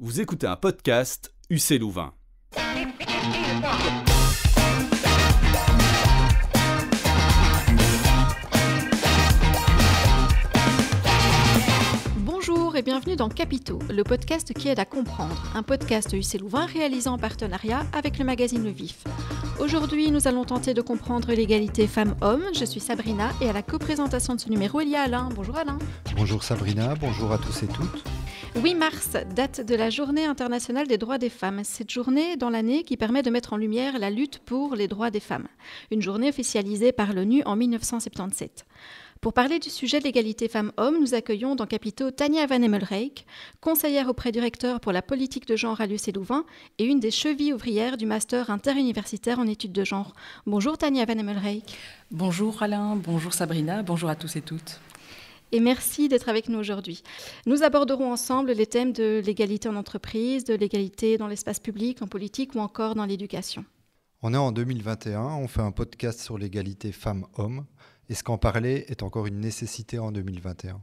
Vous écoutez un podcast UC Louvain. Bonjour et bienvenue dans Capitaux, le podcast qui aide à comprendre, un podcast UC Louvain réalisé en partenariat avec le magazine Le Vif. Aujourd'hui, nous allons tenter de comprendre l'égalité femmes-hommes. Je suis Sabrina et à la coprésentation de ce numéro, il y a Alain. Bonjour Alain. Bonjour Sabrina, bonjour à tous et toutes. 8 mars, date de la Journée internationale des droits des femmes. Cette journée dans l'année qui permet de mettre en lumière la lutte pour les droits des femmes. Une journée officialisée par l'ONU en 1977. Pour parler du sujet de l'égalité femmes-hommes, nous accueillons dans Capitaux Tania Van Emmelreyck, conseillère auprès du recteur pour la politique de genre à l'UC Louvain et une des chevilles ouvrières du master interuniversitaire en études de genre. Bonjour Tania Van Emmelreyck. Bonjour Alain, bonjour Sabrina, bonjour à tous et toutes. Et merci d'être avec nous aujourd'hui. Nous aborderons ensemble les thèmes de l'égalité en entreprise, de l'égalité dans l'espace public, en politique ou encore dans l'éducation. On est en 2021, on fait un podcast sur l'égalité femmes-hommes. Est-ce qu'en parler est encore une nécessité en 2021 ?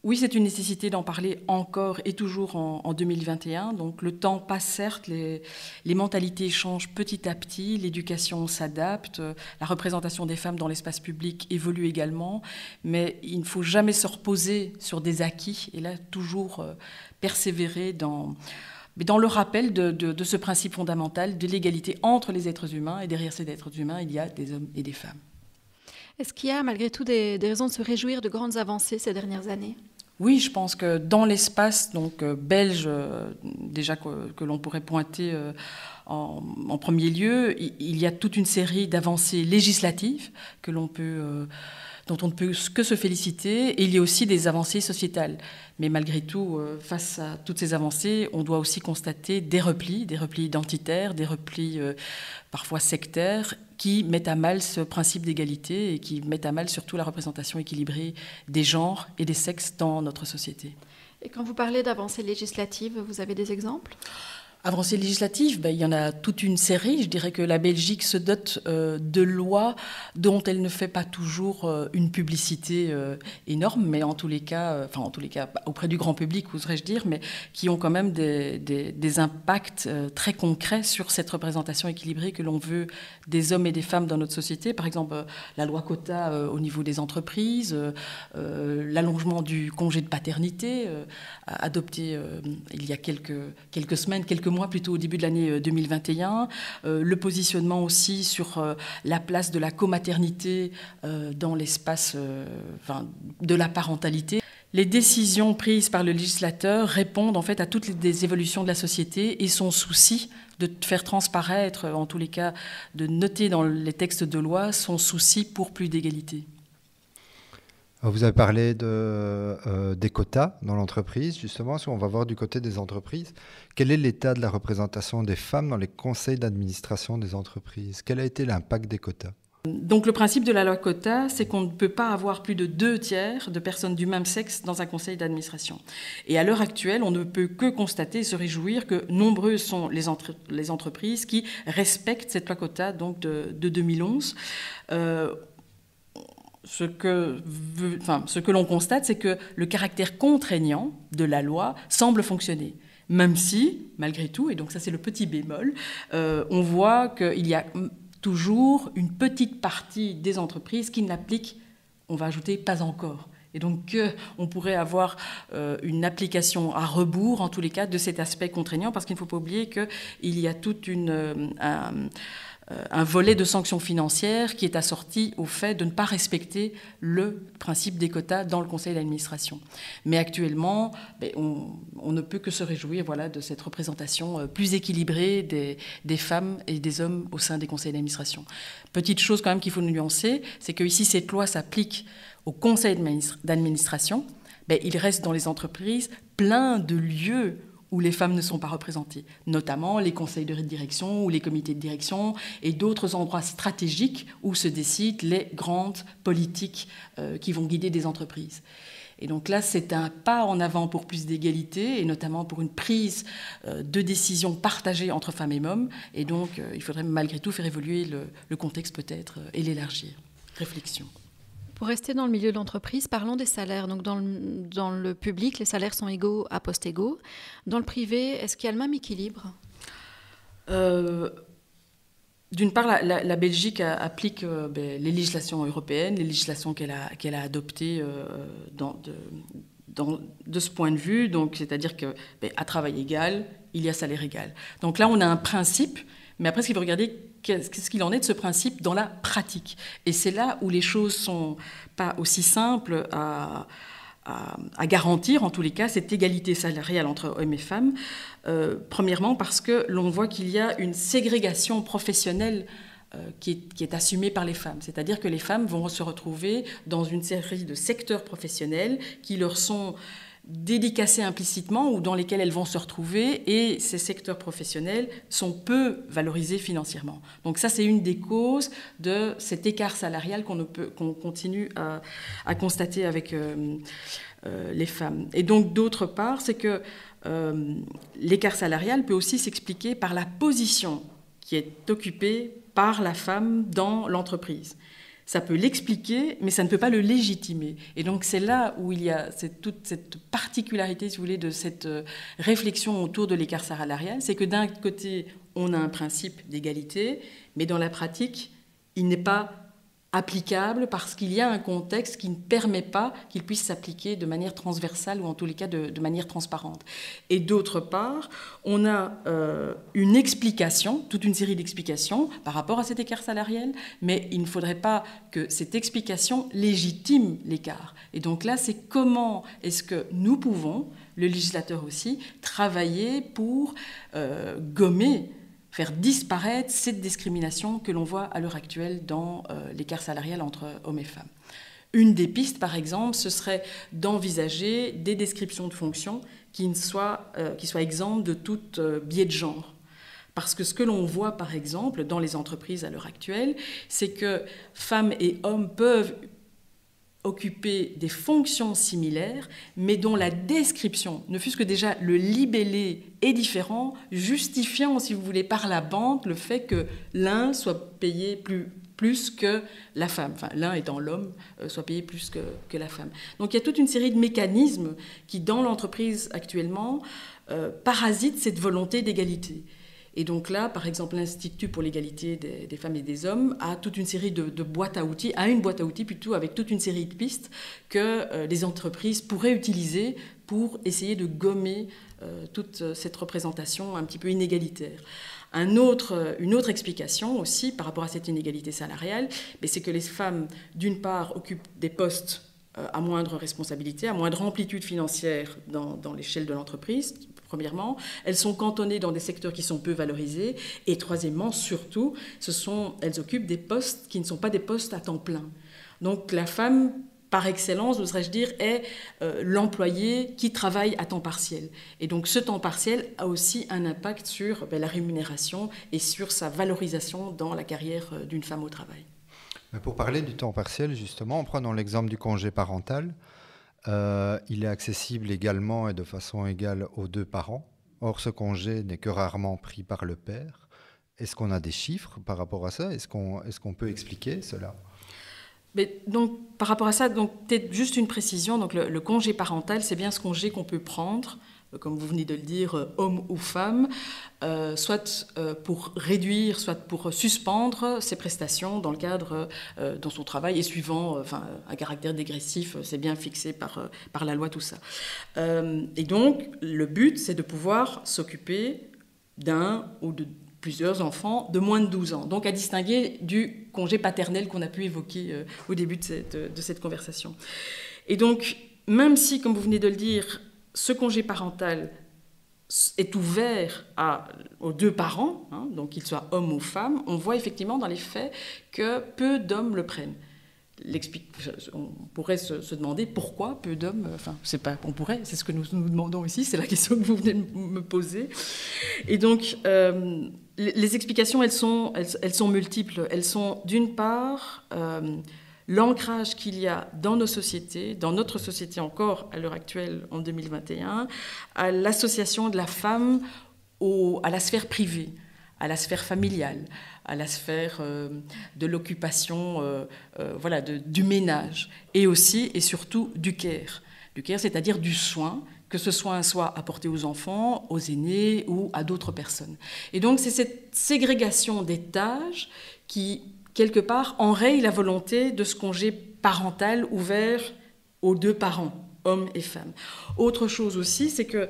Oui, c'est une nécessité d'en parler encore et toujours en 2021. Donc le temps passe certes, les mentalités changent petit à petit, l'éducation s'adapte, la représentation des femmes dans l'espace public évolue également, mais il ne faut jamais se reposer sur des acquis et là toujours persévérer dans le rappel de ce principe fondamental de l'égalité entre les êtres humains, et derrière ces êtres humains, il y a des hommes et des femmes. Est-ce qu'il y a malgré tout des raisons de se réjouir de grandes avancées ces dernières années ? Oui, je pense que dans l'espace belge, déjà que l'on pourrait pointer en premier lieu, il y a toute une série d'avancées législatives dont on ne peut que se féliciter, et il y a aussi des avancées sociétales. Mais malgré tout, face à toutes ces avancées, on doit aussi constater des replis identitaires, des replis parfois sectaires, qui mettent à mal ce principe d'égalité et qui mettent à mal surtout la représentation équilibrée des genres et des sexes dans notre société. Et quand vous parlez d'avancées législatives, vous avez des exemples ? Avancées législatives, il y en a toute une série. Je dirais que la Belgique se dote de lois dont elle ne fait pas toujours une publicité énorme, mais en tous les cas, auprès du grand public, oserais-je dire, mais qui ont quand même des impacts très concrets sur cette représentation équilibrée que l'on veut des hommes et des femmes dans notre société. Par exemple, la loi quota au niveau des entreprises, l'allongement du congé de paternité, adopté il y a quelques semaines, quelques mois plutôt au début de l'année 2021, le positionnement aussi sur la place de la comaternité dans l'espace de la parentalité. Les décisions prises par le législateur répondent en fait à toutes les évolutions de la société et son souci de faire transparaître, en tous les cas de noter dans les textes de loi, son souci pour plus d'égalité. Vous avez parlé des quotas dans l'entreprise, justement, si on va voir du côté des entreprises. Quel est l'état de la représentation des femmes dans les conseils d'administration des entreprises ? Quel a été l'impact des quotas ? Donc le principe de la loi quota, c'est qu'on ne peut pas avoir plus de 2/3 de personnes du même sexe dans un conseil d'administration. Et à l'heure actuelle, on ne peut que constater et se réjouir que nombreuses sont les entreprises qui respectent cette loi quota donc de 2011. Ce que l'on constate, c'est que le caractère contraignant de la loi semble fonctionner. Même si, malgré tout, et donc ça c'est le petit bémol, on voit qu'il y a toujours une petite partie des entreprises qui n'appliquent, on va ajouter, pas encore. Et donc on pourrait avoir une application à rebours, en tous les cas, de cet aspect contraignant, parce qu'il ne faut pas oublier qu'il y a toute un volet de sanctions financières qui est assorti au fait de ne pas respecter le principe des quotas dans le conseil d'administration. Mais actuellement, on ne peut que se réjouir de cette représentation plus équilibrée des femmes et des hommes au sein des conseils d'administration. Petite chose quand même qu'il faut nuancer, c'est que ici cette loi s'applique au conseil d'administration. Il reste dans les entreprises plein de lieux où les femmes ne sont pas représentées, notamment les conseils de direction ou les comités de direction et d'autres endroits stratégiques où se décident les grandes politiques qui vont guider des entreprises. Et donc là, c'est un pas en avant pour plus d'égalité et notamment pour une prise de décision partagée entre femmes et hommes. Et donc, il faudrait malgré tout faire évoluer le contexte peut-être et l'élargir. Réflexion. Pour rester dans le milieu de l'entreprise, parlons des salaires. Donc dans le public, les salaires sont égaux à postes égaux. Dans le privé, est-ce qu'il y a le même équilibre ? D'une part, la Belgique applique les législations européennes, les législations qu'elle a adoptées de ce point de vue. Donc, c'est-à-dire qu'à travail égal, il y a salaire égal. Donc là, on a un principe, mais après, ce qu'il faut regarder, qu'est-ce qu'il en est de ce principe dans la pratique. Et c'est là où les choses ne sont pas aussi simples à garantir, en tous les cas, cette égalité salariale entre hommes et femmes. Premièrement, parce que l'on voit qu'il y a une ségrégation professionnelle qui est assumée par les femmes. C'est-à-dire que les femmes vont se retrouver dans une série de secteurs professionnels qui leur sont dédicacés implicitement ou dans lesquels elles vont se retrouver, et ces secteurs professionnels sont peu valorisés financièrement. Donc ça, c'est une des causes de cet écart salarial qu'on continue à constater avec les femmes. Et donc, d'autre part, c'est que l'écart salarial peut aussi s'expliquer par la position qui est occupée par la femme dans l'entreprise. Ça peut l'expliquer, mais ça ne peut pas le légitimer. Et donc, c'est là où il y a toute cette particularité, si vous voulez, de cette réflexion autour de l'écart salarial. C'est que d'un côté, on a un principe d'égalité, mais dans la pratique, il n'est pas applicable parce qu'il y a un contexte qui ne permet pas qu'il puisse s'appliquer de manière transversale ou en tous les cas de manière transparente. Et d'autre part, on a une explication, toute une série d'explications par rapport à cet écart salarial, mais il ne faudrait pas que cette explication légitime l'écart. Et donc là, c'est comment est-ce que nous pouvons, le législateur aussi, travailler pour gommer, faire disparaître cette discrimination que l'on voit à l'heure actuelle dans l'écart salarial entre hommes et femmes. Une des pistes, par exemple, ce serait d'envisager des descriptions de fonctions qui soient exemptes de tout biais de genre. Parce que ce que l'on voit, par exemple, dans les entreprises à l'heure actuelle, c'est que femmes et hommes peuvent occuper des fonctions similaires, mais dont la description, ne fût-ce que déjà le libellé, est différent, justifiant, si vous voulez, par la banque, le fait que l'un soit payé plus que la femme, enfin l'un étant l'homme, soit payé plus que la femme. Donc il y a toute une série de mécanismes qui, dans l'entreprise actuellement, parasitent cette volonté d'égalité. Et donc là, par exemple, l'Institut pour l'égalité des femmes et des hommes a toute une série de boîtes à outils, une boîte à outils plutôt avec toute une série de pistes que les entreprises pourraient utiliser pour essayer de gommer toute cette représentation un petit peu inégalitaire. Une autre explication aussi par rapport à cette inégalité salariale, c'est que les femmes, d'une part, occupent des postes à moindre responsabilité, à moindre amplitude financière dans l'échelle de l'entreprise. Premièrement, elles sont cantonnées dans des secteurs qui sont peu valorisés. Et troisièmement, surtout, elles occupent des postes qui ne sont pas des postes à temps plein. Donc la femme, par excellence, oserais-je dire, est l'employé qui travaille à temps partiel. Et donc ce temps partiel a aussi un impact sur la rémunération et sur sa valorisation dans la carrière d'une femme au travail. Mais pour parler du temps partiel, justement, en prenant l'exemple du congé parental, il est accessible également et de façon égale aux deux parents. Or, ce congé n'est que rarement pris par le père. Est-ce qu'on a des chiffres par rapport à ça ? Est-ce qu'on peut expliquer cela ? Mais donc, par rapport à ça, peut-être juste une précision. Donc, le congé parental, c'est bien ce congé qu'on peut prendre, comme vous venez de le dire, homme ou femme, soit pour réduire, soit pour suspendre ses prestations dans le cadre dans son travail et suivant un caractère dégressif, c'est bien fixé par la loi, tout ça. Et donc, le but, c'est de pouvoir s'occuper d'un ou de plusieurs enfants de moins de 12 ans, donc à distinguer du congé paternel qu'on a pu évoquer au début de cette conversation. Et donc, même si, comme vous venez de le dire, ce congé parental est ouvert aux deux parents, donc qu'ils soient hommes ou femmes, on voit effectivement dans les faits que peu d'hommes le prennent. On pourrait se demander pourquoi peu d'hommes, c'est ce que nous demandons ici, c'est la question que vous venez de me poser. Et donc, les explications, elles sont multiples. Elles sont, d'une part, l'ancrage qu'il y a dans nos sociétés, dans notre société encore à l'heure actuelle, en 2021, à l'association de la femme à la sphère privée, à la sphère familiale, à la sphère de l'occupation, voilà, du ménage, et aussi et surtout du care. Du care, c'est-à-dire du soin, que ce soin soit apporté aux enfants, aux aînés ou à d'autres personnes. Et donc c'est cette ségrégation des tâches qui, quelque part, enraye la volonté de ce congé parental ouvert aux deux parents, hommes et femmes. Autre chose aussi, c'est que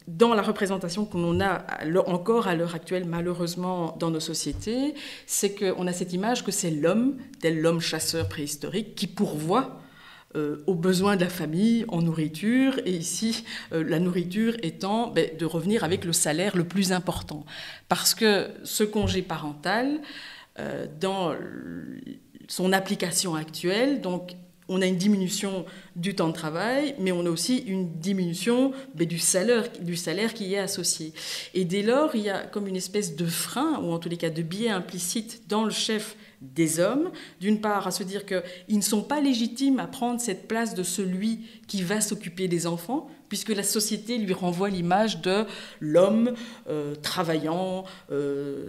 dans la représentation que l'on a encore à l'heure actuelle, malheureusement, dans nos sociétés, c'est qu'on a cette image que c'est l'homme, tel l'homme chasseur préhistorique, qui pourvoit aux besoins de la famille en nourriture, et ici, la nourriture étant de revenir avec le salaire le plus important. Parce que ce congé parental, dans son application actuelle, donc, on a une diminution du temps de travail, mais on a aussi une diminution du salaire qui y est associé. Et dès lors, il y a comme une espèce de frein, ou en tous les cas de biais implicite dans le chef des hommes, d'une part à se dire qu'ils ne sont pas légitimes à prendre cette place de celui qui va s'occuper des enfants, puisque la société lui renvoie l'image de l'homme travaillant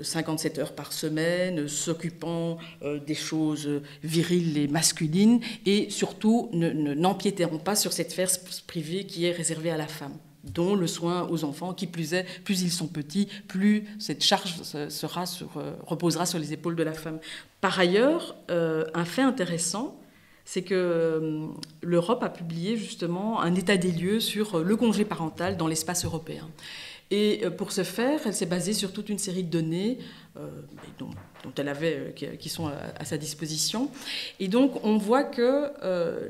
57 heures par semaine, s'occupant des choses viriles et masculines, et surtout n'empiéteront pas sur cette sphère privée qui est réservée à la femme, dont le soin aux enfants, qui plus est, plus ils sont petits, plus cette charge reposera sur les épaules de la femme. Par ailleurs, un fait intéressant, c'est que l'Europe a publié justement un état des lieux sur le congé parental dans l'espace européen. Et pour ce faire, elle s'est basée sur toute une série de données dont elle avait, qui sont à sa disposition. Et donc, on voit que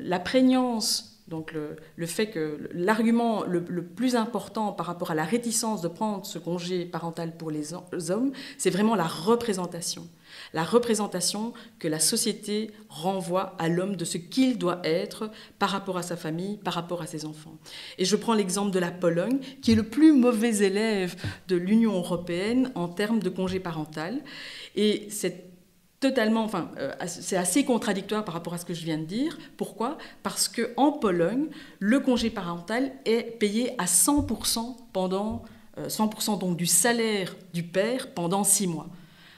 la prégnance, donc le fait que l'argument le plus important par rapport à la réticence de prendre ce congé parental pour les hommes, c'est vraiment la représentation. La représentation que la société renvoie à l'homme de ce qu'il doit être par rapport à sa famille, par rapport à ses enfants. Et je prends l'exemple de la Pologne, qui est le plus mauvais élève de l'Union européenne en termes de congé parental. Et c'est totalement, c'est assez contradictoire par rapport à ce que je viens de dire. Pourquoi ? Parce qu'en Pologne, le congé parental est payé à 100% pendant 100% donc du salaire du père pendant 6 mois.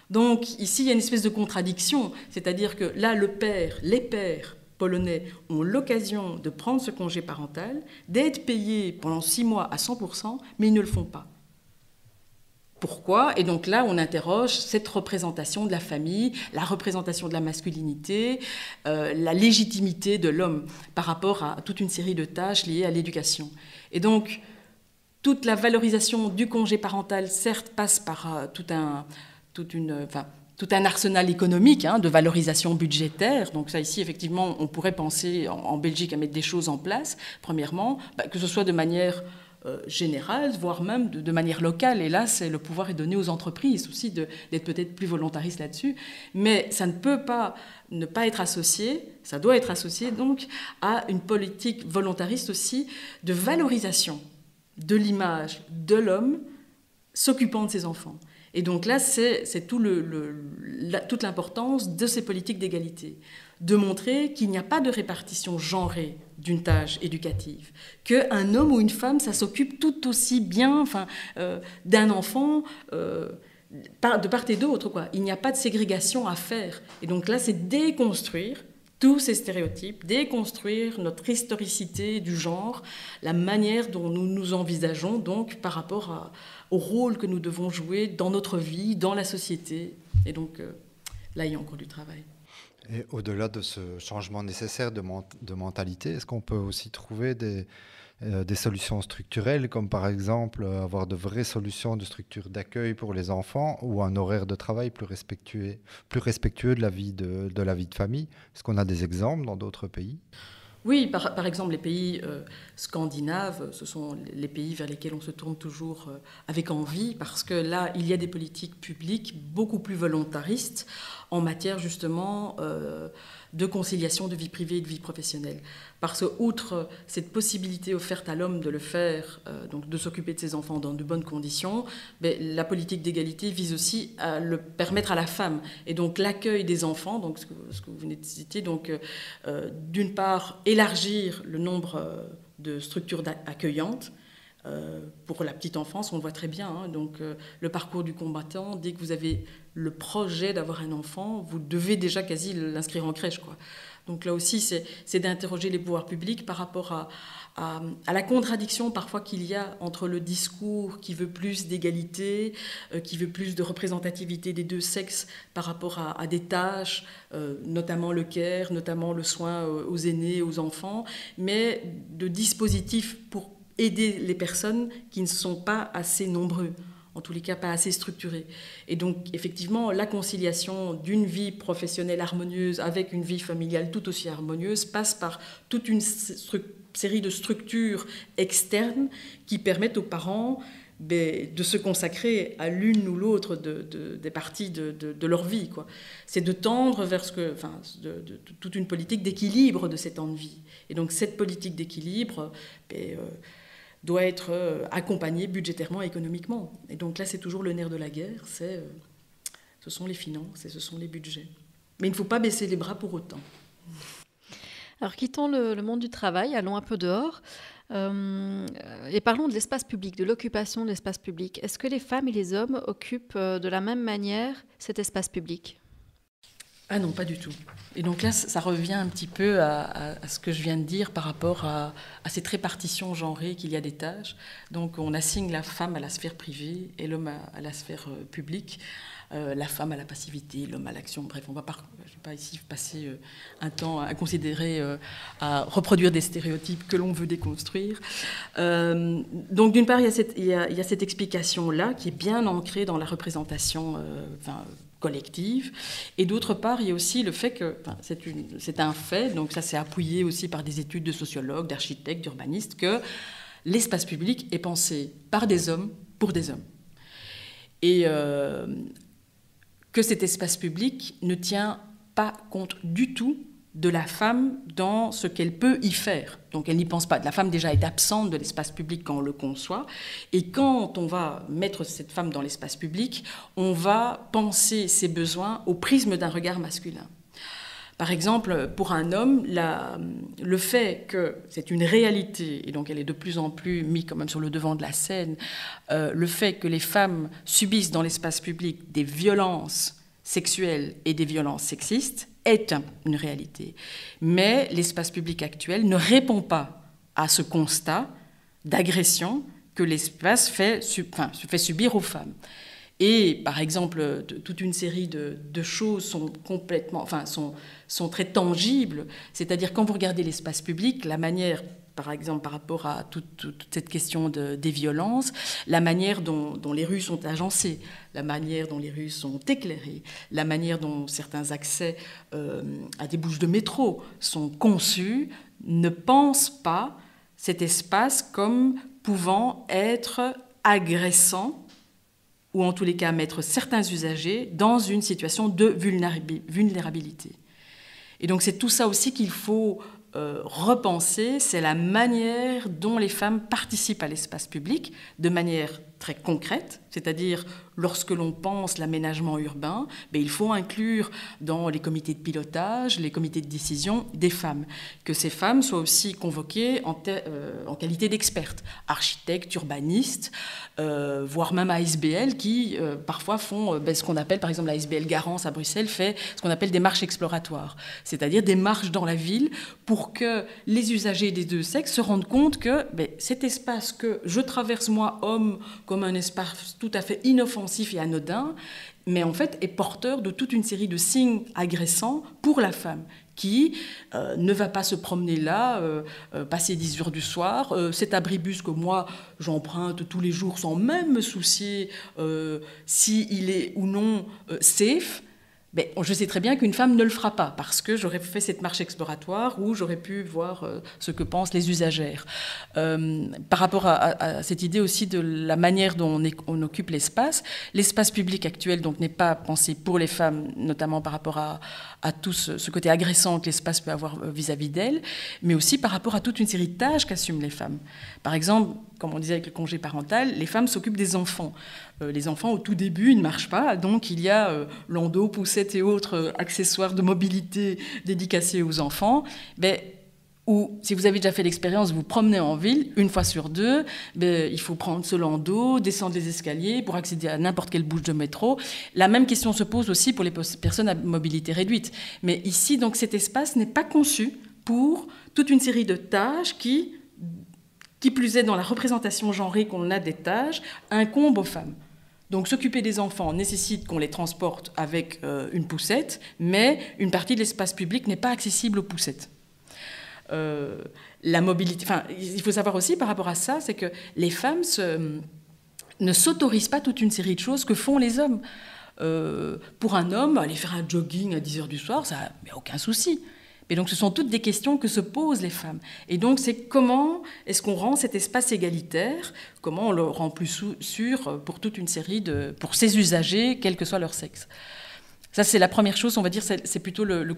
Donc ici, il y a une espèce de contradiction, c'est-à-dire que là, les pères polonais ont l'occasion de prendre ce congé parental, d'être payés pendant 6 mois à 100%, mais ils ne le font pas. Pourquoi ? Et donc là, on interroge cette représentation de la famille, la représentation de la masculinité, la légitimité de l'homme par rapport à toute une série de tâches liées à l'éducation. Et donc, toute la valorisation du congé parental, certes, passe par tout un arsenal économique de valorisation budgétaire. Donc ça, ici, effectivement, on pourrait penser en Belgique à mettre des choses en place, premièrement, que ce soit de manière générale, voire même de manière locale. Et là, le pouvoir est donné aux entreprises aussi d'être peut-être plus volontaristes là-dessus. Mais ça ne peut pas ne pas être associé, ça doit être associé donc à une politique volontariste aussi de valorisation de l'image de l'homme s'occupant de ses enfants. Et donc là, c'est toute l'importance de ces politiques d'égalité, de montrer qu'il n'y a pas de répartition genrée d'une tâche éducative, qu'un homme ou une femme, ça s'occupe tout aussi bien d'un enfant de part et d'autre, quoi. Il n'y a pas de ségrégation à faire. Et donc là, c'est déconstruire tous ces stéréotypes, déconstruire notre historicité du genre, la manière dont nous nous envisageons donc par rapport au rôle que nous devons jouer dans notre vie, dans la société. Et donc là, il y a encore du travail. Et au-delà de ce changement nécessaire de mentalité, est-ce qu'on peut aussi trouver des solutions structurelles, comme par exemple avoir de vraies solutions de structure d'accueil pour les enfants ou un horaire de travail plus respectueux de la vie de famille? Est-ce qu'on a des exemples dans d'autres pays? Oui, par exemple, les pays scandinaves, ce sont les pays vers lesquels on se tourne toujours avec envie, parce que là, il y a des politiques publiques beaucoup plus volontaristes en matière justement de conciliation de vie privée et de vie professionnelle. Parce que, outre cette possibilité offerte à l'homme de le faire, donc de s'occuper de ses enfants dans de bonnes conditions, la politique d'égalité vise aussi à le permettre à la femme. Et donc l'accueil des enfants, donc ce que vous venez de citer, donc d'une part élargir le nombre de structures accueillantes, Pour la petite enfance, on le voit très bien. Hein, donc, le parcours du combattant, dès que vous avez le projet d'avoir un enfant, vous devez déjà quasi l'inscrire en crèche, quoi. Donc là aussi, c'est d'interroger les pouvoirs publics par rapport à la contradiction parfois qu'il y a entre le discours qui veut plus d'égalité, qui veut plus de représentativité des deux sexes par rapport à des tâches, notamment le care, notamment le soin aux aînés, aux enfants, mais de dispositifs pour aider les personnes qui ne sont pas assez nombreux, en tous les cas pas assez structurés. Et donc effectivement, la conciliation d'une vie professionnelle harmonieuse avec une vie familiale tout aussi harmonieuse passe par toute une série de structures externes qui permettent aux parents de se consacrer à l'une ou l'autre des parties de leur vie, quoi. C'est de tendre vers toute une politique d'équilibre de ces temps de vie. Et donc cette politique d'équilibre doit être accompagnée budgétairement et économiquement. Et donc là, c'est toujours le nerf de la guerre, ce sont les finances et ce sont les budgets. Mais il ne faut pas baisser les bras pour autant. Alors, quittons le monde du travail, allons un peu dehors et parlons de l'espace public, de l'occupation de l'espace public. Est-ce que les femmes et les hommes occupent de la même manière cet espace public ? Ah non, pas du tout. Et donc là, ça revient un petit peu à ce que je viens de dire par rapport à cette répartition genrée qu'il y a des tâches. Donc on assigne la femme à la sphère privée et l'homme à la sphère publique. La femme à la passivité, l'homme à l'action. Bref, je ne vais pas ici passer un temps à considérer, à reproduire des stéréotypes que l'on veut déconstruire. Donc d'une part, il y a cette explication-là qui est bien ancrée dans la représentation collective. Et d'autre part, il y a aussi le fait que, c'est un fait, donc ça s'est appuyé aussi par des études de sociologues, d'architectes, d'urbanistes, que l'espace public est pensé par des hommes pour des hommes. Et que cet espace public ne tient pas compte du tout de la femme dans ce qu'elle peut y faire. Donc elle n'y pense pas. La femme déjà est absente de l'espace public quand on le conçoit. Et quand on va mettre cette femme dans l'espace public, on va penser ses besoins au prisme d'un regard masculin. Par exemple, pour un homme, le fait que c'est une réalité, et donc elle est de plus en plus mise quand même sur le devant de la scène, le fait que les femmes subissent dans l'espace public des violences sexuelles et des violences sexistes est une réalité. Mais l'espace public actuel ne répond pas à ce constat d'agression que l'espace fait subir aux femmes. Et par exemple, toute une série de choses sont très tangibles. C'est-à-dire quand vous regardez l'espace public, la manière, par exemple, par rapport à toute cette question des violences, la manière dont les rues sont agencées, la manière dont les rues sont éclairées, la manière dont certains accès à des bouches de métro sont conçus, ne pense pas cet espace comme pouvant être agressant, ou en tous les cas mettre certains usagers dans une situation de vulnérabilité. Et donc c'est tout ça aussi qu'il faut repenser, c'est la manière dont les femmes participent à l'espace public de manière très concrète, c'est-à-dire lorsque l'on pense l'aménagement urbain, il faut inclure dans les comités de pilotage, les comités de décision des femmes, que ces femmes soient aussi convoquées en qualité d'expertes, architectes, urbanistes, voire même ASBL qui parfois font ce qu'on appelle, par exemple l'ASBL Garance à Bruxelles fait ce qu'on appelle des marches exploratoires, c'est-à-dire des marches dans la ville pour que les usagers des deux sexes se rendent compte que cet espace que je traverse moi, homme, comme un espace tout à fait inoffensif et anodin, mais en fait est porteur de toute une série de signes agressants pour la femme qui ne va pas se promener là, passer 10 heures du soir. Cet abribus que moi, j'emprunte tous les jours sans même me soucier s'il est ou non safe. Je sais très bien qu'une femme ne le fera pas parce que j'aurais fait cette marche exploratoire où j'aurais pu voir ce que pensent les usagères. Par rapport à cette idée aussi de la manière dont on occupe l'espace public actuel donc n'est pas pensé pour les femmes, notamment par rapport à tout ce côté agressant que l'espace peut avoir vis-à-vis d'elles, mais aussi par rapport à toute une série de tâches qu'assument les femmes. Par exemple, comme on disait avec le congé parental, les femmes s'occupent des enfants. Les enfants, au tout début, ils ne marchent pas, donc il y a landau, poussette et autres accessoires de mobilité dédicacés aux enfants. Ou si vous avez déjà fait l'expérience, vous vous promenez en ville, une fois sur deux, il faut prendre ce landau, descendre les escaliers pour accéder à n'importe quelle bouche de métro. La même question se pose aussi pour les personnes à mobilité réduite. Mais ici, donc, cet espace n'est pas conçu pour toute une série de tâches qui plus est dans la représentation genrée qu'on a des tâches, incombe aux femmes. Donc s'occuper des enfants nécessite qu'on les transporte avec une poussette, mais une partie de l'espace public n'est pas accessible aux poussettes. La mobilité, il faut savoir aussi par rapport à ça, c'est que les femmes ne s'autorisent pas toute une série de choses que font les hommes. Pour un homme, aller faire un jogging à 10h du soir, ça n'a aucun souci. Et donc ce sont toutes des questions que se posent les femmes. Et donc c'est comment est-ce qu'on rend cet espace égalitaire, comment on le rend plus sûr pour toute une série pour ses usagers, quel que soit leur sexe. Ça, c'est la première chose, on va dire, c'est plutôt le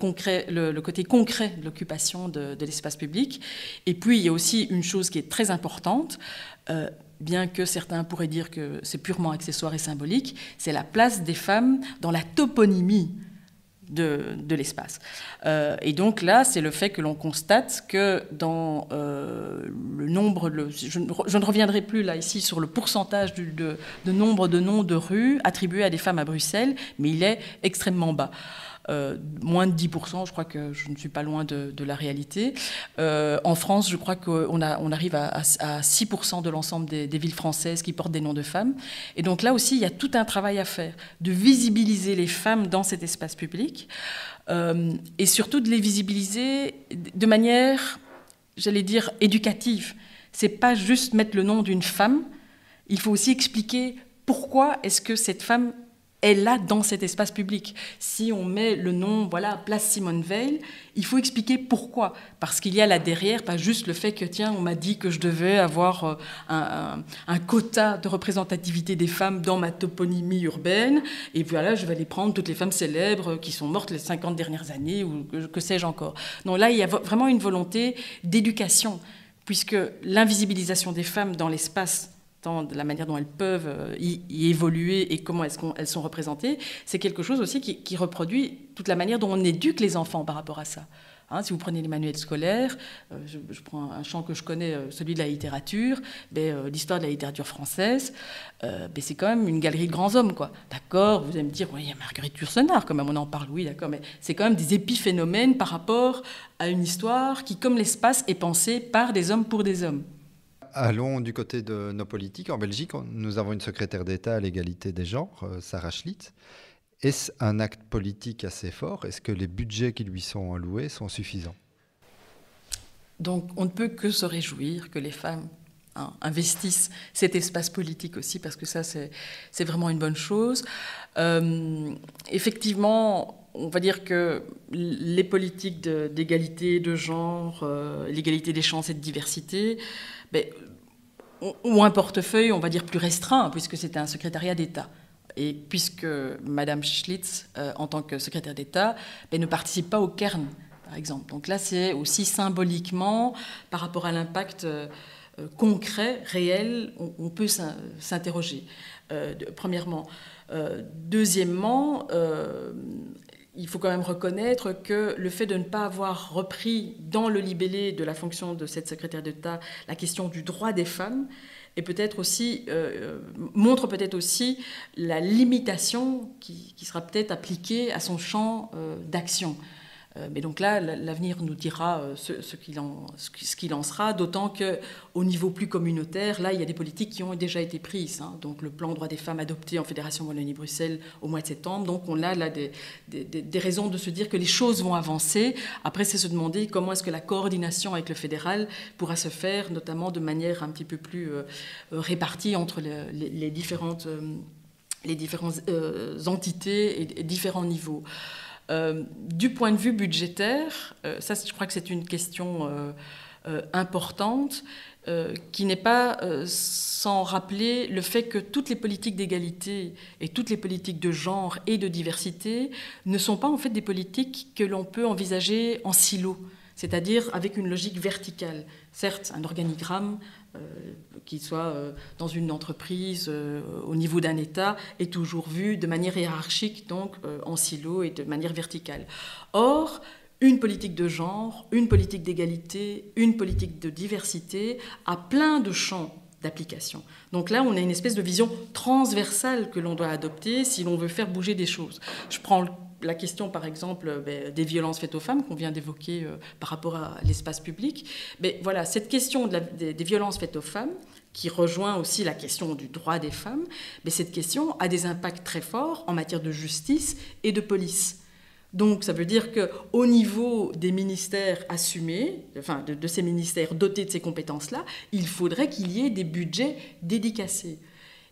côté concret de l'occupation de l'espace public. Et puis, il y a aussi une chose qui est très importante, bien que certains pourraient dire que c'est purement accessoire et symbolique, c'est la place des femmes dans la toponymie de l'espace. Et donc là, c'est le fait que l'on constate que dans le nombre... je ne reviendrai plus là, ici, sur le pourcentage de nombre de noms de rues attribués à des femmes à Bruxelles, mais il est extrêmement bas. Moins de 10%, je crois que je ne suis pas loin de la réalité. En France, je crois qu'on arrive à 6% de l'ensemble des villes françaises qui portent des noms de femmes. Et donc là aussi, il y a tout un travail à faire, de visibiliser les femmes dans cet espace public, et surtout de les visibiliser de manière, j'allais dire, éducative. C'est pas juste mettre le nom d'une femme, il faut aussi expliquer pourquoi est-ce que cette femme est là dans cet espace public. Si on met le nom, voilà, place Simone Veil, il faut expliquer pourquoi. Parce qu'il y a là derrière, pas juste le fait que, tiens, on m'a dit que je devais avoir un quota de représentativité des femmes dans ma toponymie urbaine, et voilà, je vais aller prendre toutes les femmes célèbres qui sont mortes les 50 dernières années, ou que sais-je encore. Non, là, il y a vraiment une volonté d'éducation, puisque l'invisibilisation des femmes dans l'espace, de la manière dont elles peuvent y évoluer et comment elles sont représentées, c'est quelque chose aussi qui reproduit toute la manière dont on éduque les enfants par rapport à ça. Hein, si vous prenez les manuels scolaires, je prends un champ que je connais, celui de la littérature, l'histoire de la littérature française, c'est quand même une galerie de grands hommes, quoi. D'accord, vous allez me dire, oui, il y a Marguerite Yourcenar, quand même, on en parle, oui, d'accord, mais c'est quand même des épiphénomènes par rapport à une histoire qui, comme l'espace, est pensée par des hommes pour des hommes. Allons du côté de nos politiques. En Belgique, nous avons une secrétaire d'État à l'égalité des genres, Sarah Schlitz. Est-ce un acte politique assez fort? Est-ce que les budgets qui lui sont alloués sont suffisants? Donc, on ne peut que se réjouir que les femmes investissent cet espace politique aussi, parce que ça, c'est vraiment une bonne chose. Effectivement, on va dire que les politiques d'égalité de genre, l'égalité des chances et de diversité, ont un portefeuille, on va dire, plus restreint, puisque c'est un secrétariat d'État. Et puisque Mme Schlitz, en tant que secrétaire d'État, ne participe pas au Cairn, par exemple. Donc là, c'est aussi symboliquement, par rapport à l'impact concret, réel, on peut s'interroger, premièrement. Deuxièmement, il faut quand même reconnaître que le fait de ne pas avoir repris dans le libellé de la fonction de cette secrétaire d'État la question du droit des femmes et peut-être aussi, montre peut-être aussi la limitation qui sera peut-être appliquée à son champ d'action. Mais donc là, l'avenir nous dira ce qu'il en sera, d'autant qu'au niveau plus communautaire, là, il y a des politiques qui ont déjà été prises. Hein. Donc le plan droit des femmes adopté en Fédération Wallonie-Bruxelles au mois de septembre. Donc on a là des raisons de se dire que les choses vont avancer. Après, c'est se demander comment est-ce que la coordination avec le fédéral pourra se faire, notamment de manière un petit peu plus répartie entre les différentes entités et différents niveaux. Du point de vue budgétaire, ça je crois que c'est une question importante qui n'est pas sans rappeler le fait que toutes les politiques d'égalité et toutes les politiques de genre et de diversité ne sont pas en fait des politiques que l'on peut envisager en silo, c'est-à-dire avec une logique verticale. Certes, un organigramme qui soit dans une entreprise, au niveau d'un État, est toujours vu de manière hiérarchique, donc en silo et de manière verticale. Or, une politique de genre, une politique d'égalité, une politique de diversité, à plein de champs d'application. Donc là, on a une espèce de vision transversale que l'on doit adopter si l'on veut faire bouger des choses. Je prends la question, par exemple, des violences faites aux femmes qu'on vient d'évoquer par rapport à l'espace public. Mais voilà, cette question des violences faites aux femmes, qui rejoint aussi la question du droit des femmes, mais cette question a des impacts très forts en matière de justice et de police. Donc ça veut dire qu'au niveau des ministères assumés, enfin de ces ministères dotés de ces compétences-là, il faudrait qu'il y ait des budgets dédicacés.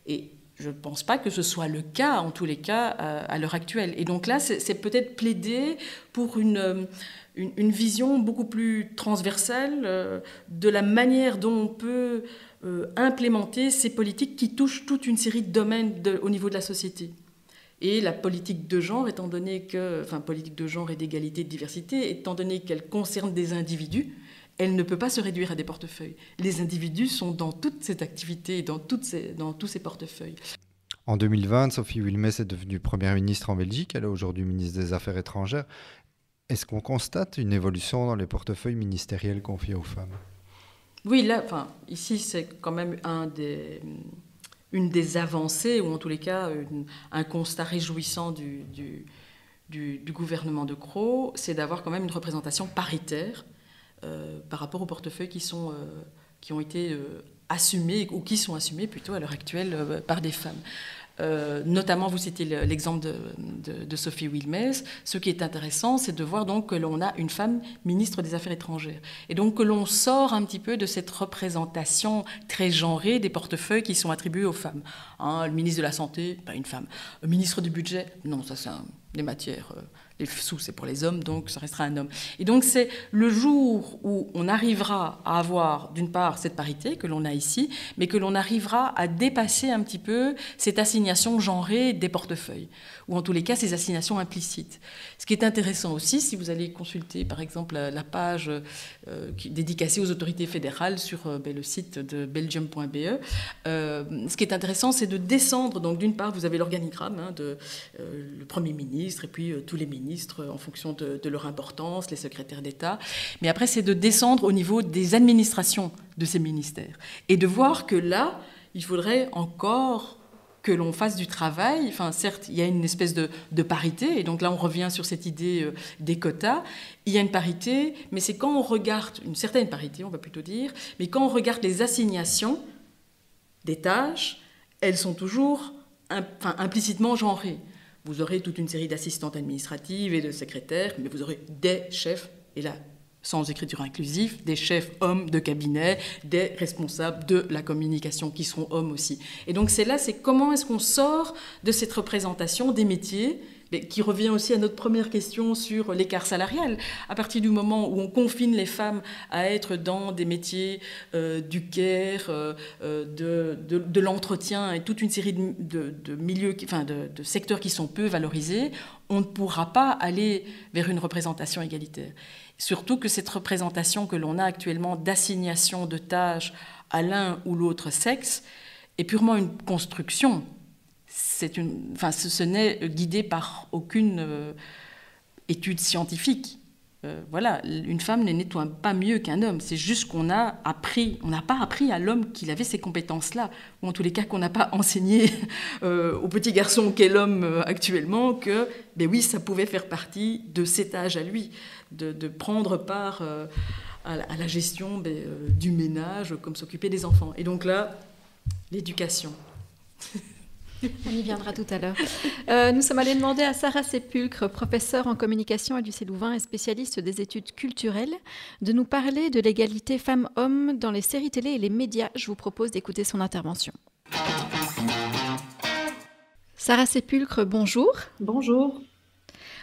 Et je ne pense pas que ce soit le cas, en tous les cas, à l'heure actuelle. Et donc là, c'est peut-être plaider pour une vision beaucoup plus transversale de la manière dont on peut implémenter ces politiques qui touchent toute une série de domaines au niveau de la société. Et la politique de genre, politique de genre et d'égalité et de diversité, étant donné qu'elle concerne des individus, elle ne peut pas se réduire à des portefeuilles. Les individus sont dans toute cette activité, dans tous ces portefeuilles. En 2020, Sophie Wilmès est devenue Première ministre en Belgique. Elle est aujourd'hui ministre des Affaires étrangères. Est-ce qu'on constate une évolution dans les portefeuilles ministériels confiés aux femmes ? Oui, là, ici, c'est quand même une des avancées, ou en tous les cas, un constat réjouissant du gouvernement de Croo, c'est d'avoir quand même une représentation paritaire par rapport aux portefeuilles qui ont été assumés, ou qui sont assumés plutôt à l'heure actuelle par des femmes. Notamment, vous citez l'exemple de Sophie Wilmès. Ce qui est intéressant, c'est de voir donc que l'on a une femme ministre des Affaires étrangères. Et donc que l'on sort un petit peu de cette représentation très genrée des portefeuilles qui sont attribués aux femmes. Le ministre de la Santé, pas une femme. Le ministre du Budget, non, ça c'est des matières... les sous, c'est pour les hommes, donc ça restera un homme. Et donc c'est le jour où on arrivera à avoir, d'une part, cette parité que l'on a ici, mais que l'on arrivera à dépasser un petit peu cette assignation genrée des portefeuilles, ou en tous les cas, ces assignations implicites. Ce qui est intéressant aussi, si vous allez consulter, par exemple, la page dédicacée aux autorités fédérales sur le site de belgium.be, ce qui est intéressant, c'est de descendre. Donc, d'une part, vous avez l'organigramme le Premier ministre et puis tous les ministres en fonction de leur importance, les secrétaires d'État. Mais après, c'est de descendre au niveau des administrations de ces ministères et de voir que là, il faudrait encore que l'on fasse du travail. Enfin, certes, il y a une espèce de parité, et donc là, on revient sur cette idée des quotas. Il y a une parité, mais c'est quand on regarde, une certaine parité, on va plutôt dire, mais quand on regarde les assignations des tâches, elles sont toujours implicitement genrées. Vous aurez toute une série d'assistantes administratives et de secrétaires, mais vous aurez des chefs, et là, sans écriture inclusive, des chefs hommes de cabinet, des responsables de la communication qui seront hommes aussi. Et donc c'est comment est-ce qu'on sort de cette représentation des métiers, mais qui revient aussi à notre première question sur l'écart salarial. À partir du moment où on confine les femmes à être dans des métiers du care, de l'entretien et toute une série de milieux, de secteurs qui sont peu valorisés, on ne pourra pas aller vers une représentation égalitaire. Surtout que cette représentation que l'on a actuellement d'assignation de tâches à l'un ou l'autre sexe est purement une construction. Ce n'est guidé par aucune étude scientifique. Voilà, une femme n'est pas mieux qu'un homme. C'est juste qu'on n'a pas appris à l'homme qu'il avait ces compétences-là, ou en tous les cas qu'on n'a pas enseigné au petit garçon qu'est l'homme actuellement que, oui, ça pouvait faire partie de cet âge à lui, de prendre part à la gestion du ménage, comme s'occuper des enfants. Et donc là, l'éducation. On y viendra tout à l'heure. Nous sommes allés demander à Sarah Sépulcre, professeure en communication à l'UC Louvain et spécialiste des études culturelles, de nous parler de l'égalité femmes-hommes dans les séries télé et les médias. Je vous propose d'écouter son intervention. Sarah Sépulcre, bonjour. Bonjour.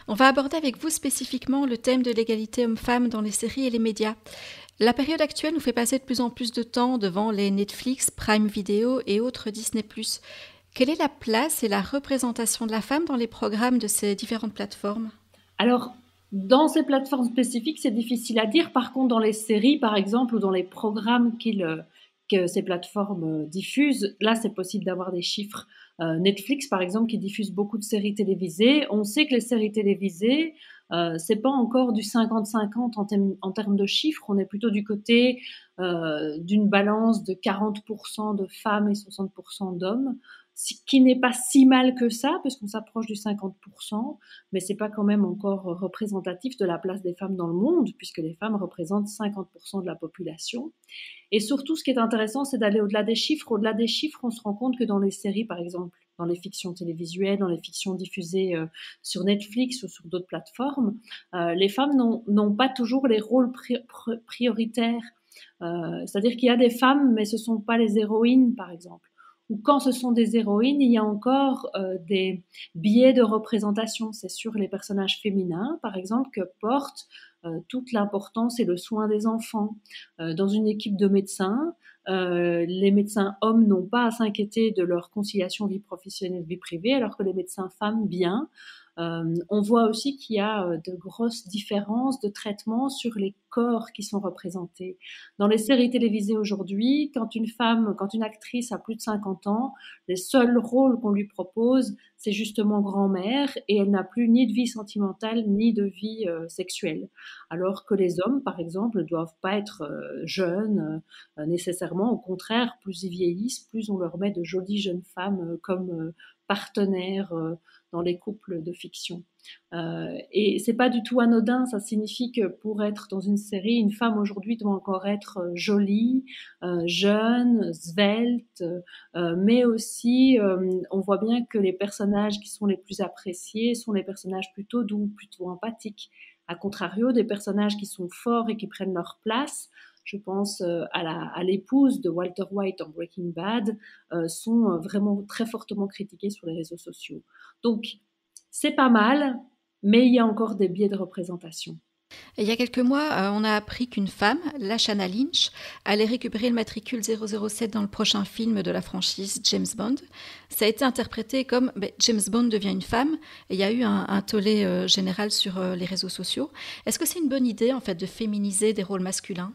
On va aborder avec vous spécifiquement le thème de l'égalité homme-femme dans les séries et les médias. La période actuelle nous fait passer de plus en plus de temps devant les Netflix, Prime Video et autres Disney+. Quelle est la place et la représentation de la femme dans les programmes de ces différentes plateformes ? Alors, dans ces plateformes spécifiques, c'est difficile à dire. Par contre, dans les séries, par exemple, ou dans les programmes que ces plateformes diffusent, là, c'est possible d'avoir des chiffres. Netflix, par exemple, qui diffuse beaucoup de séries télévisées. On sait que les séries télévisées C'est pas encore du 50-50 en termes de chiffres, on est plutôt du côté d'une balance de 40% de femmes et 60% d'hommes, qui n'est pas si mal que ça, parce qu'on s'approche du 50%, mais c'est pas quand même encore représentatif de la place des femmes dans le monde, puisque les femmes représentent 50% de la population. Et surtout, ce qui est intéressant, c'est d'aller au-delà des chiffres. Au-delà des chiffres, on se rend compte que dans les séries, par exemple, dans les fictions télévisuelles, dans les fictions diffusées sur Netflix ou sur d'autres plateformes, les femmes n'ont pas toujours les rôles prioritaires. C'est-à-dire qu'il y a des femmes, mais ce ne sont pas les héroïnes, par exemple. Ou quand ce sont des héroïnes, il y a encore des biais de représentation. C'est sur les personnages féminins, par exemple, que porte toute l'importance et le soin des enfants. Dans une équipe de médecins, les médecins hommes n'ont pas à s'inquiéter de leur conciliation vie professionnelle, vie privée, alors que les médecins femmes, bien. On voit aussi qu'il y a de grosses différences de traitement sur les corps qui sont représentés. Dans les séries télévisées aujourd'hui, quand une actrice a plus de 50 ans, les seuls rôles qu'on lui propose, c'est justement grand-mère, et elle n'a plus ni de vie sentimentale ni de vie sexuelle. Alors que les hommes, par exemple, ne doivent pas être jeunes nécessairement. Au contraire, plus ils vieillissent, plus on leur met de jolies jeunes femmes comme partenaires dans les couples de fiction. Et c'est pas du tout anodin, ça signifie que pour être dans une série, une femme aujourd'hui doit encore être jolie, jeune, svelte, mais aussi on voit bien que les personnages qui sont les plus appréciés sont les personnages plutôt doux, plutôt empathiques. A contrario, des personnages qui sont forts et qui prennent leur place, je pense à l'épouse de Walter White dans Breaking Bad, sont vraiment très fortement critiquées sur les réseaux sociaux. Donc, c'est pas mal, mais il y a encore des biais de représentation. Et il y a quelques mois, on a appris qu'une femme, Lashana Lynch, allait récupérer le matricule 007 dans le prochain film de la franchise James Bond. Ça a été interprété comme James Bond devient une femme. Et il y a eu un tollé général sur les réseaux sociaux. Est-ce que c'est une bonne idée en fait de féminiser des rôles masculins ?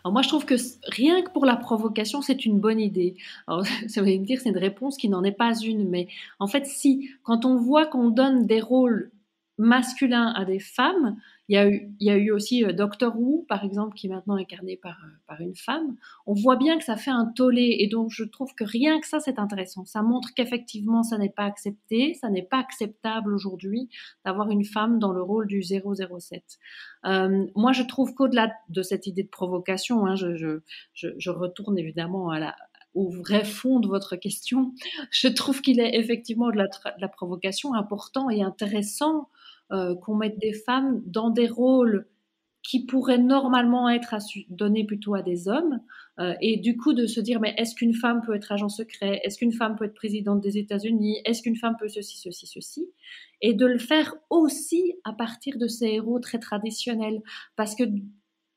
Alors moi, je trouve que rien que pour la provocation, c'est une bonne idée. Alors, ça veut dire que c'est une réponse qui n'en est pas une, mais en fait, si, quand on voit qu'on donne des rôles masculins à des femmes, il y a eu aussi Doctor Who, par exemple, qui est maintenant incarné par une femme. On voit bien que ça fait un tollé, et donc je trouve que rien que ça, c'est intéressant. Ça montre qu'effectivement, ça n'est pas accepté, ça n'est pas acceptable aujourd'hui d'avoir une femme dans le rôle du 007. Moi, je trouve qu'au-delà de cette idée de provocation, hein, je retourne évidemment au vrai fond de votre question, je trouve qu'il est effectivement de la provocation important et intéressant qu'on mette des femmes dans des rôles qui pourraient normalement être donnés plutôt à des hommes, et du coup de se dire mais est-ce qu'une femme peut être agent secret, est-ce qu'une femme peut être présidente des États-Unis, est-ce qu'une femme peut ceci, et de le faire aussi à partir de ces héros très traditionnels, parce que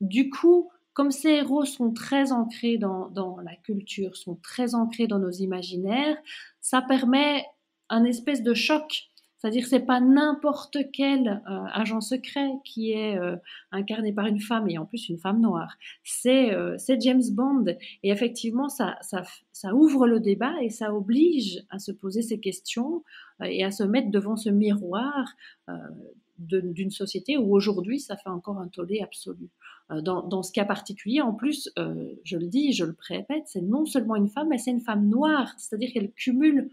du coup, comme ces héros sont très ancrés dans la culture, sont très ancrés dans nos imaginaires, ça permet un espèce de choc. C'est-à-dire que c'est pas n'importe quel agent secret qui est incarné par une femme, et en plus une femme noire. C'est James Bond. Et effectivement, ça ouvre le débat et ça oblige à se poser ces questions et à se mettre devant ce miroir d'une société où aujourd'hui, ça fait encore un tollé absolu. Dans ce cas particulier, en plus, je le dis, je le répète, c'est non seulement une femme, mais c'est une femme noire. C'est-à-dire qu'elle cumule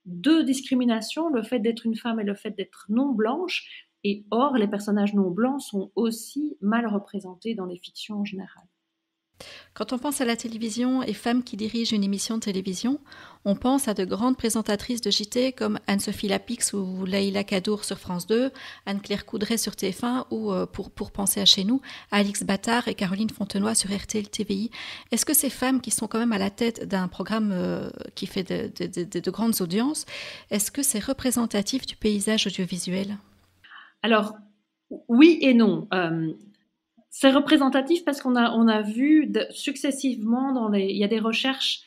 deux discriminations, le fait d'être une femme et le fait d'être non blanche. Et or, les personnages non blancs sont aussi mal représentés dans les fictions en général. Quand on pense à la télévision et femmes qui dirigent une émission de télévision, on pense à de grandes présentatrices de JT comme Anne-Sophie Lapix ou Leïla Kadour sur France 2, Anne-Claire Coudray sur TF1 ou, pour penser à chez nous, Alix Bâtard et Caroline Fontenoy sur RTL TVI. Est-ce que ces femmes qui sont quand même à la tête d'un programme qui fait de grandes audiences, est-ce que c'est représentatif du paysage audiovisuel ? Alors, oui et non. C'est représentatif parce qu'on a vu successivement il y a des recherches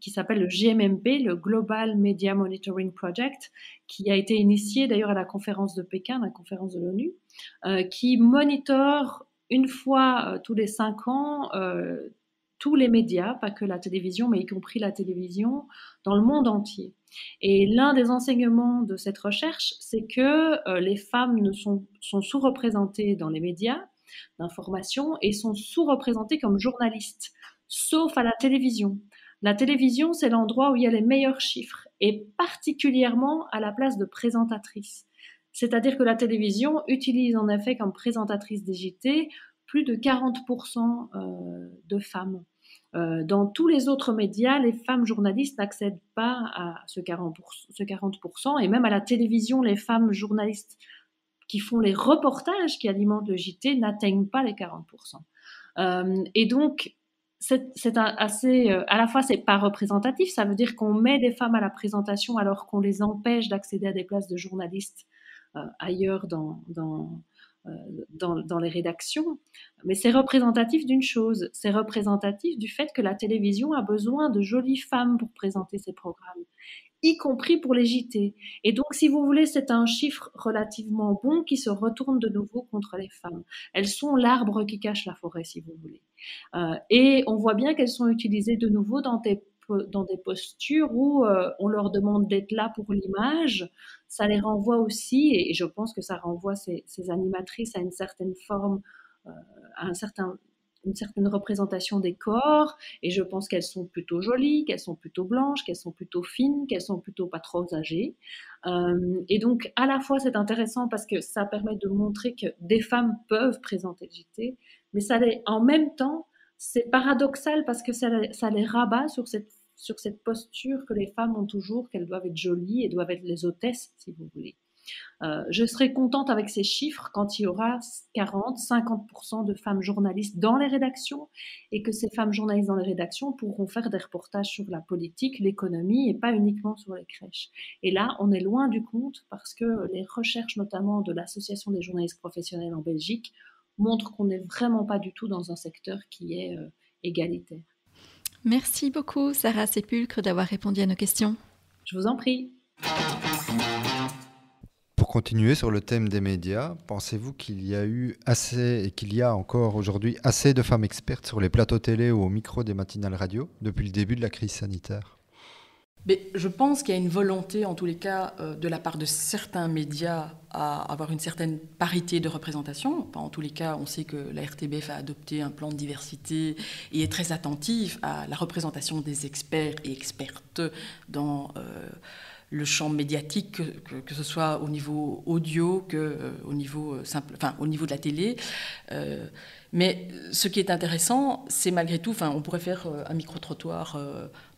qui s'appellent le GMMP, le Global Media Monitoring Project, qui a été initié d'ailleurs à la conférence de Pékin, la conférence de l'ONU, qui monitore une fois tous les 5 ans tous les médias, pas que la télévision, mais y compris la télévision, dans le monde entier. Et l'un des enseignements de cette recherche, c'est que les femmes sont sous-représentées dans les médias d'information et sont sous-représentées comme journalistes, sauf à la télévision. La télévision, c'est l'endroit où il y a les meilleurs chiffres, et particulièrement à la place de présentatrice. C'est-à-dire que la télévision utilise en effet comme présentatrice des JT plus de 40% de femmes. Dans tous les autres médias, les femmes journalistes n'accèdent pas à ce 40%, et même à la télévision, les femmes journalistes qui font les reportages qui alimentent le JT n'atteignent pas les 40%. Et donc, c'est assez, à la fois c'est pas représentatif, ça veut dire qu'on met des femmes à la présentation alors qu'on les empêche d'accéder à des places de journalistes ailleurs dans les rédactions, mais c'est représentatif d'une chose, c'est représentatif du fait que la télévision a besoin de jolies femmes pour présenter ses programmes, y compris pour les JT. Et donc, si vous voulez, c'est un chiffre relativement bon qui se retourne de nouveau contre les femmes. Elles sont l'arbre qui cache la forêt, si vous voulez. Et on voit bien qu'elles sont utilisées de nouveau dans des postures où on leur demande d'être là pour l'image. Ça les renvoie aussi, et je pense que ça renvoie ces animatrices à une certaine forme, à une certaine représentation des corps, et je pense qu'elles sont plutôt jolies, qu'elles sont plutôt blanches, qu'elles sont plutôt fines, qu'elles sont plutôt pas trop âgées. Et donc, à la fois, c'est intéressant parce que ça permet de montrer que des femmes peuvent présenter le JT, mais en même temps, c'est paradoxal parce que ça les rabat sur cette posture que les femmes ont toujours, qu'elles doivent être jolies et doivent être les hôtesses, si vous voulez. Je serai contente avec ces chiffres quand il y aura 40-50% de femmes journalistes dans les rédactions et que ces femmes journalistes dans les rédactions pourront faire des reportages sur la politique, l'économie et pas uniquement sur les crèches. Et là, on est loin du compte parce que les recherches notamment de l'Association des journalistes professionnels en Belgique montrent qu'on n'est vraiment pas du tout dans un secteur qui est égalitaire. Merci beaucoup Sarah Sépulcre d'avoir répondu à nos questions. Je vous en prie. Pour continuer sur le thème des médias, pensez-vous qu'il y a eu assez et qu'il y a encore aujourd'hui assez de femmes expertes sur les plateaux télé ou au micro des matinales radio depuis le début de la crise sanitaire ? Mais je pense qu'il y a une volonté, en tous les cas, de la part de certains médias à avoir une certaine parité de représentation. En tous les cas, on sait que la RTBF a adopté un plan de diversité et est très attentive à la représentation des experts et expertes dans le champ médiatique, que ce soit au niveau audio qu'au niveau au niveau de la télé. Mais ce qui est intéressant, c'est malgré tout, on pourrait faire un micro-trottoir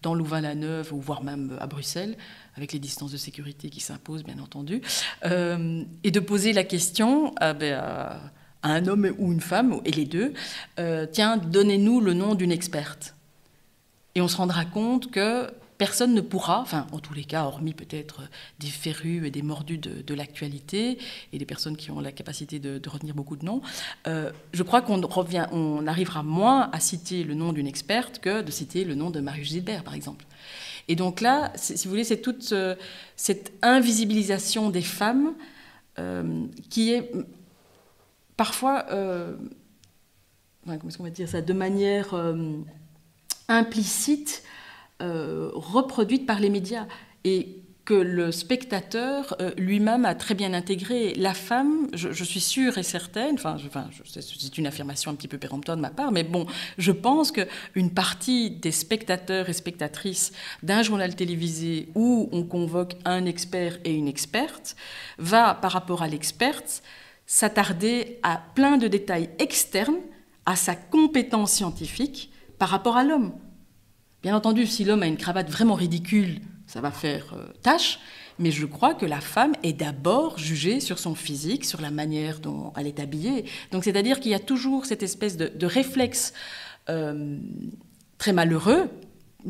dans Louvain-la-Neuve, ou voire même à Bruxelles, avec les distances de sécurité qui s'imposent, bien entendu, et de poser la question à un homme ou une femme, et les deux, tiens, donnez-nous le nom d'une experte. Et on se rendra compte que personne ne pourra, en tous les cas, hormis peut-être des férus et des mordus de l'actualité et des personnes qui ont la capacité de retenir beaucoup de noms, je crois on arrivera moins à citer le nom d'une experte que de citer le nom de Marius Gilbert, par exemple. Et donc là, si vous voulez, c'est toute cette invisibilisation des femmes qui est parfois, comment est-ce qu'on va dire ça, de manière implicite, reproduite par les médias, et que le spectateur lui-même a très bien intégré. La femme, je suis sûre et certaine, c'est une affirmation un petit peu péremptoire de ma part, mais bon, je pense qu'une partie des spectateurs et spectatrices d'un journal télévisé où on convoque un expert et une experte va, par rapport à l'experte, s'attarder à plein de détails externes à sa compétence scientifique par rapport à l'homme. Bien entendu, si l'homme a une cravate vraiment ridicule, ça va faire tâche, mais je crois que la femme est d'abord jugée sur son physique, sur la manière dont elle est habillée. Donc, c'est-à-dire qu'il y a toujours cette espèce de réflexe très malheureux,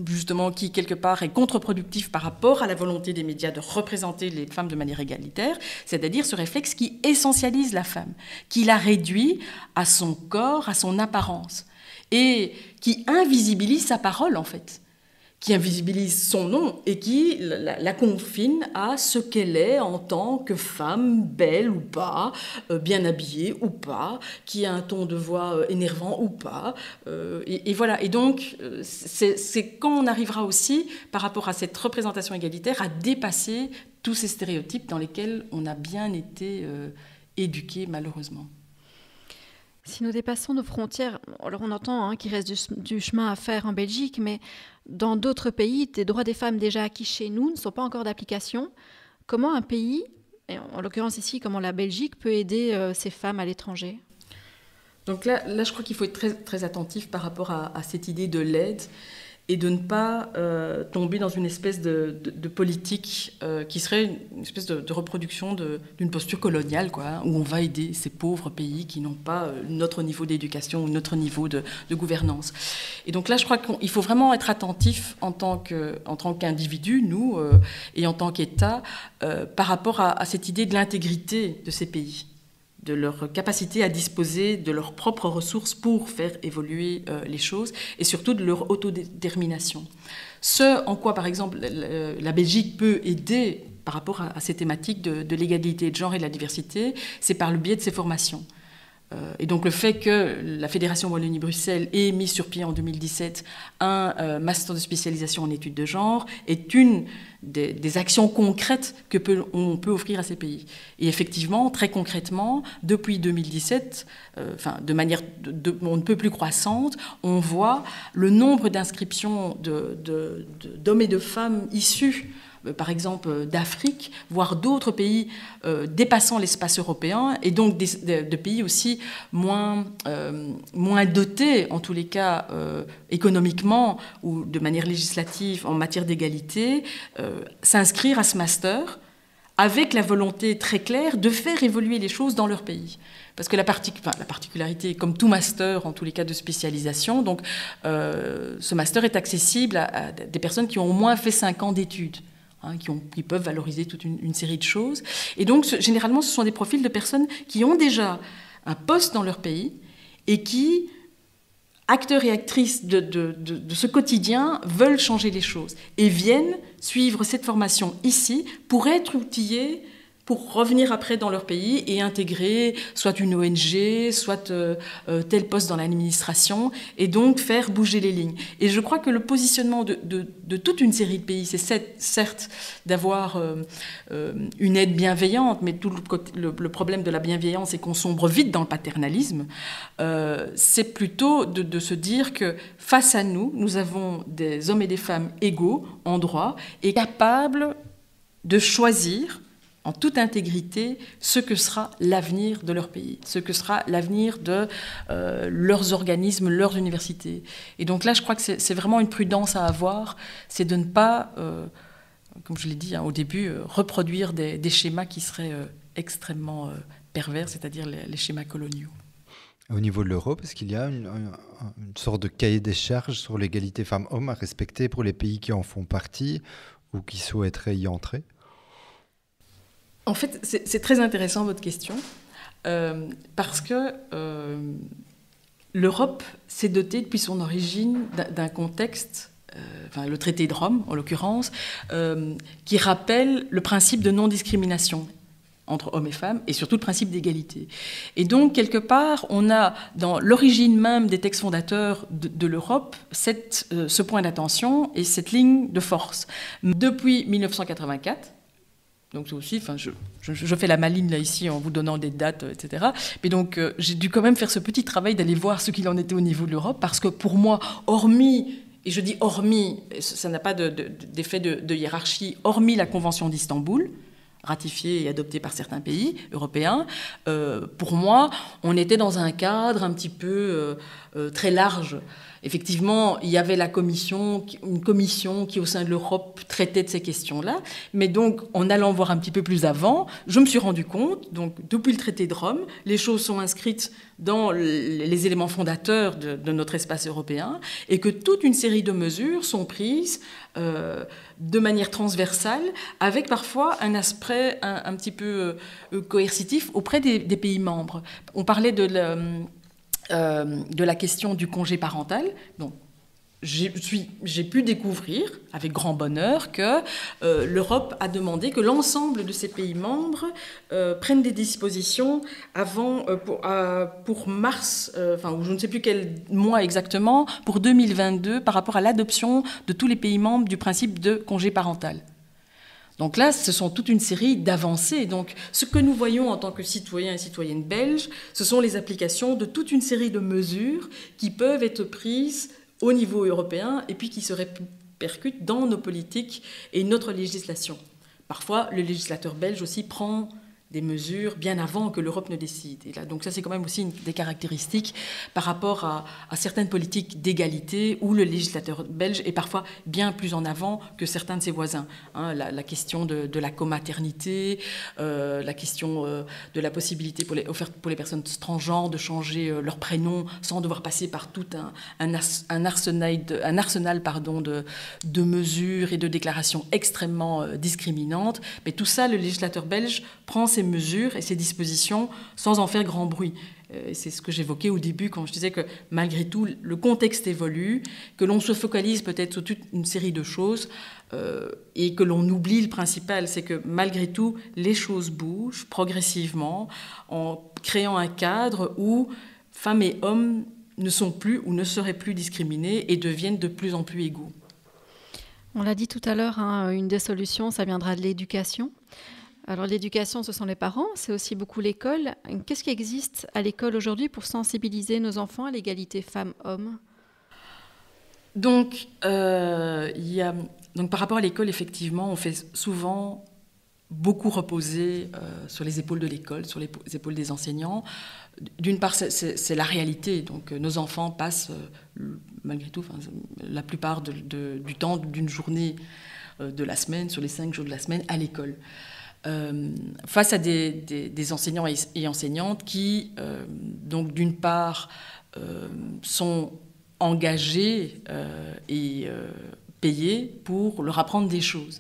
justement, qui, quelque part, est contre-productif par rapport à la volonté des médias de représenter les femmes de manière égalitaire, c'est-à-dire ce réflexe qui essentialise la femme, qui la réduit à son corps, à son apparence, et qui invisibilise sa parole, en fait, qui invisibilise son nom et qui la confine à ce qu'elle est en tant que femme, belle ou pas, bien habillée ou pas, qui a un ton de voix énervant ou pas. Et voilà. Et donc, c'est quand on arrivera aussi, par rapport à cette représentation égalitaire, à dépasser tous ces stéréotypes dans lesquels on a bien été éduqués, malheureusement. Si nous dépassons nos frontières, alors on entend qu'il reste du chemin à faire en Belgique, mais dans d'autres pays, des droits des femmes déjà acquis chez nous ne sont pas encore d'application. Comment un pays, et en l'occurrence ici, comment la Belgique, peut aider ces femmes à l'étranger ? Donc là, je crois qu'il faut être très, très attentif par rapport à cette idée de l'aide et de ne pas tomber dans une espèce de politique qui serait une espèce de reproduction d'une posture coloniale, quoi, où on va aider ces pauvres pays qui n'ont pas notre niveau d'éducation ou notre niveau de gouvernance. Et donc là, je crois qu'il faut vraiment être attentif en tant qu'individu, nous, et en tant qu'État, par rapport à cette idée de l'intégrité de ces pays, de leur capacité à disposer de leurs propres ressources pour faire évoluer les choses et surtout de leur autodétermination. Ce en quoi, par exemple, la Belgique peut aider par rapport à ces thématiques de l'égalité de genre et de la diversité, c'est par le biais de ses formations. Et donc le fait que la Fédération Wallonie-Bruxelles ait mis sur pied en 2017 un master de spécialisation en études de genre est une des actions concrètes qu'on peut offrir à ces pays. Et effectivement, très concrètement, depuis 2017, de manière on ne peut plus croissante, on voit le nombre d'inscriptions d'hommes et de femmes issus par exemple d'Afrique, voire d'autres pays dépassant l'espace européen, et donc de pays aussi moins dotés, en tous les cas économiquement ou de manière législative en matière d'égalité, s'inscrire à ce master avec la volonté très claire de faire évoluer les choses dans leur pays. Parce que la particularité, comme tout master, en tous les cas de spécialisation, donc ce master est accessible à des personnes qui ont au moins fait 5 ans d'études. Qui peuvent valoriser toute une série de choses. Et donc, généralement, ce sont des profils de personnes qui ont déjà un poste dans leur pays et qui, acteurs et actrices de ce quotidien, veulent changer les choses et viennent suivre cette formation ici pour être outillés pour revenir après dans leur pays et intégrer soit une ONG, soit tel poste dans l'administration, et donc faire bouger les lignes. Et je crois que le positionnement de toute une série de pays, c'est certes d'avoir une aide bienveillante, mais tout le problème de la bienveillance, c'est qu'on sombre vite dans le paternalisme. C'est plutôt de se dire que face à nous, nous avons des hommes et des femmes égaux en droit et capables de choisir en toute intégrité ce que sera l'avenir de leur pays, ce que sera l'avenir de leurs organismes, leurs universités. Et donc là, je crois que c'est vraiment une prudence à avoir, c'est de ne pas, comme je l'ai dit au début, reproduire des schémas qui seraient extrêmement pervers, c'est-à-dire les schémas coloniaux. Au niveau de l'Europe, est-ce qu'il y a une sorte de cahier des charges sur l'égalité femmes-hommes à respecter pour les pays qui en font partie ou qui souhaiteraient y entrer ? En fait, c'est très intéressant votre question, parce que l'Europe s'est dotée depuis son origine d'un contexte, le traité de Rome en l'occurrence, qui rappelle le principe de non-discrimination entre hommes et femmes, et surtout le principe d'égalité. Et donc, quelque part, on a, dans l'origine même des textes fondateurs de l'Europe, ce point d'attention et cette ligne de force. Depuis 1984, donc aussi, je fais la maligne là ici en vous donnant des dates, etc. Mais donc j'ai dû quand même faire ce petit travail d'aller voir ce qu'il en était au niveau de l'Europe, parce que pour moi, hormis, et je dis hormis, ça n'a pas d'effet de hiérarchie, hormis la Convention d'Istanbul, ratifiée et adoptée par certains pays européens, pour moi, on était dans un cadre un petit peu très large. Effectivement, il y avait une commission qui, au sein de l'Europe, traitait de ces questions-là. Mais donc, en allant voir un petit peu plus avant, je me suis rendu compte, donc, depuis le traité de Rome, les choses sont inscrites dans les éléments fondateurs de notre espace européen, et que toute une série de mesures sont prises de manière transversale, avec parfois un aspect un petit peu coercitif auprès des pays membres. On parlait de la question du congé parental. Donc, j'ai pu découvrir, avec grand bonheur, que l'Europe a demandé que l'ensemble de ses pays membres prennent des dispositions pour mars, ou je ne sais plus quel mois exactement, pour 2022, par rapport à l'adoption de tous les pays membres du principe de congé parental. Donc là, ce sont toute une série d'avancées. Donc, ce que nous voyons en tant que citoyens et citoyennes belges, ce sont les applications de toute une série de mesures qui peuvent être prises au niveau européen et puis qui se répercutent dans nos politiques et notre législation. Parfois, le législateur belge aussi prend des mesures bien avant que l'Europe ne décide. Et là, donc ça, c'est quand même aussi une des caractéristiques par rapport à certaines politiques d'égalité où le législateur belge est parfois bien plus en avant que certains de ses voisins. Hein, la question de la comaternité, la question de la possibilité offerte pour les personnes transgenres de changer leur prénom sans devoir passer par tout un arsenal de mesures et de déclarations extrêmement discriminantes. Mais tout ça, le législateur belge prend ces mesures et ces dispositions sans en faire grand bruit. C'est ce que j'évoquais au début quand je disais que malgré tout, le contexte évolue, que l'on se focalise peut-être sur toute une série de choses et que l'on oublie le principal, c'est que malgré tout, les choses bougent progressivement en créant un cadre où femmes et hommes ne sont plus ou ne seraient plus discriminés et deviennent de plus en plus égaux. On l'a dit tout à l'heure, une des solutions, ça viendra de l'éducation. Alors l'éducation, ce sont les parents, c'est aussi beaucoup l'école. Qu'est-ce qui existe à l'école aujourd'hui pour sensibiliser nos enfants à l'égalité femmes-hommes ? Donc, par rapport à l'école, effectivement, on fait souvent beaucoup reposer sur les épaules de l'école, sur les épaules des enseignants. D'une part, c'est la réalité. Donc, nos enfants passent, malgré tout, la plupart du temps d'une journée de la semaine, sur les 5 jours de la semaine, à l'école. Face à des enseignants et enseignantes qui, donc d'une part, sont engagés et payés pour leur apprendre des choses.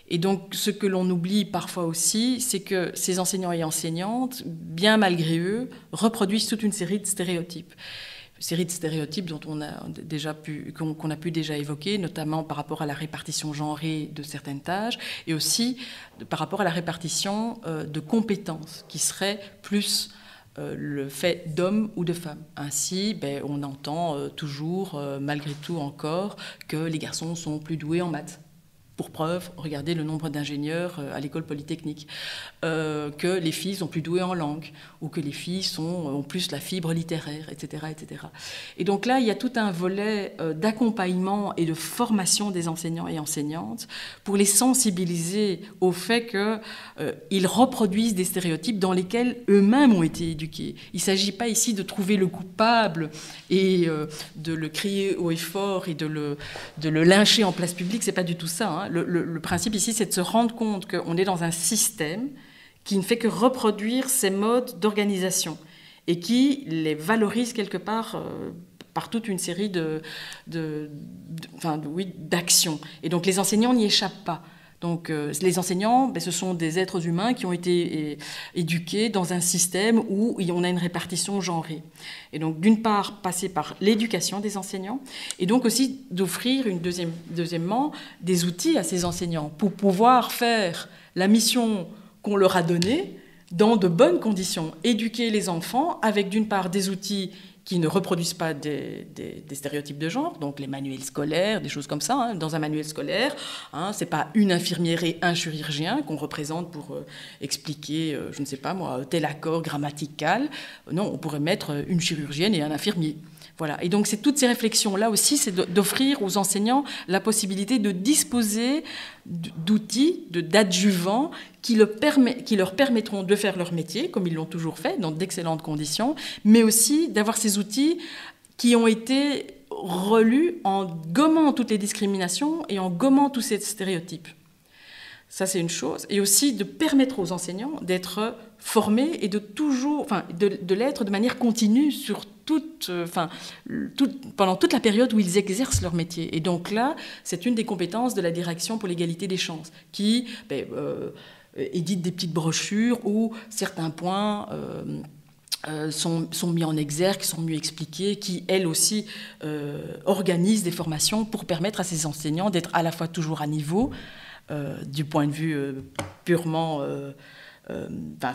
Et donc, ce que l'on oublie parfois aussi, c'est que ces enseignants et enseignantes, bien malgré eux, reproduisent toute une série de stéréotypes. Série de stéréotypes dont qu'on a pu déjà évoquer, notamment par rapport à la répartition genrée de certaines tâches, et aussi par rapport à la répartition de compétences, qui serait plus le fait d'hommes ou de femmes. Ainsi, on entend toujours, malgré tout encore, que les garçons sont plus doués en maths. Pour preuve, regardez le nombre d'ingénieurs à l'école polytechnique, que les filles sont plus douées en langue, ou que les filles ont plus la fibre littéraire, etc., etc. Et donc là, il y a tout un volet d'accompagnement et de formation des enseignants et enseignantes pour les sensibiliser au fait qu'ils reproduisent des stéréotypes dans lesquels eux-mêmes ont été éduqués. Il ne s'agit pas ici de trouver le coupable et de le crier haut et fort et de le lyncher en place publique, ce n'est pas du tout ça, hein. Le principe ici, c'est de se rendre compte qu'on est dans un système qui ne fait que reproduire ces modes d'organisation et qui les valorise quelque part par toute une série d'actions. Et donc les enseignants n'y échappent pas. Donc les enseignants, ce sont des êtres humains qui ont été éduqués dans un système où on a une répartition genrée. Et donc d'une part, passer par l'éducation des enseignants et donc aussi d'offrir deuxièmement des outils à ces enseignants pour pouvoir faire la mission qu'on leur a donnée dans de bonnes conditions. Éduquer les enfants avec d'une part des outils qui ne reproduisent pas des stéréotypes de genre, donc les manuels scolaires, des choses comme ça. Hein. Dans un manuel scolaire, ce n'est pas une infirmière et un chirurgien qu'on représente pour expliquer, je ne sais pas moi, tel accord grammatical. Non, on pourrait mettre une chirurgienne et un infirmier. Voilà. Et donc, c'est toutes ces réflexions-là aussi, c'est d'offrir aux enseignants la possibilité de disposer d'outils, d'adjuvants qui leur permettront de faire leur métier, comme ils l'ont toujours fait, dans d'excellentes conditions, mais aussi d'avoir ces outils qui ont été relus en gommant toutes les discriminations et en gommant tous ces stéréotypes. Ça, c'est une chose. Et aussi de permettre aux enseignants d'être formés et de l'être de manière continue sur pendant toute la période où ils exercent leur métier. Et donc là, c'est une des compétences de la Direction pour l'égalité des chances, qui édite des petites brochures où certains points sont mis en exergue, sont mieux expliquées, qui, elles aussi, organisent des formations pour permettre à ces enseignants d'être à la fois toujours à niveau, du point de vue purement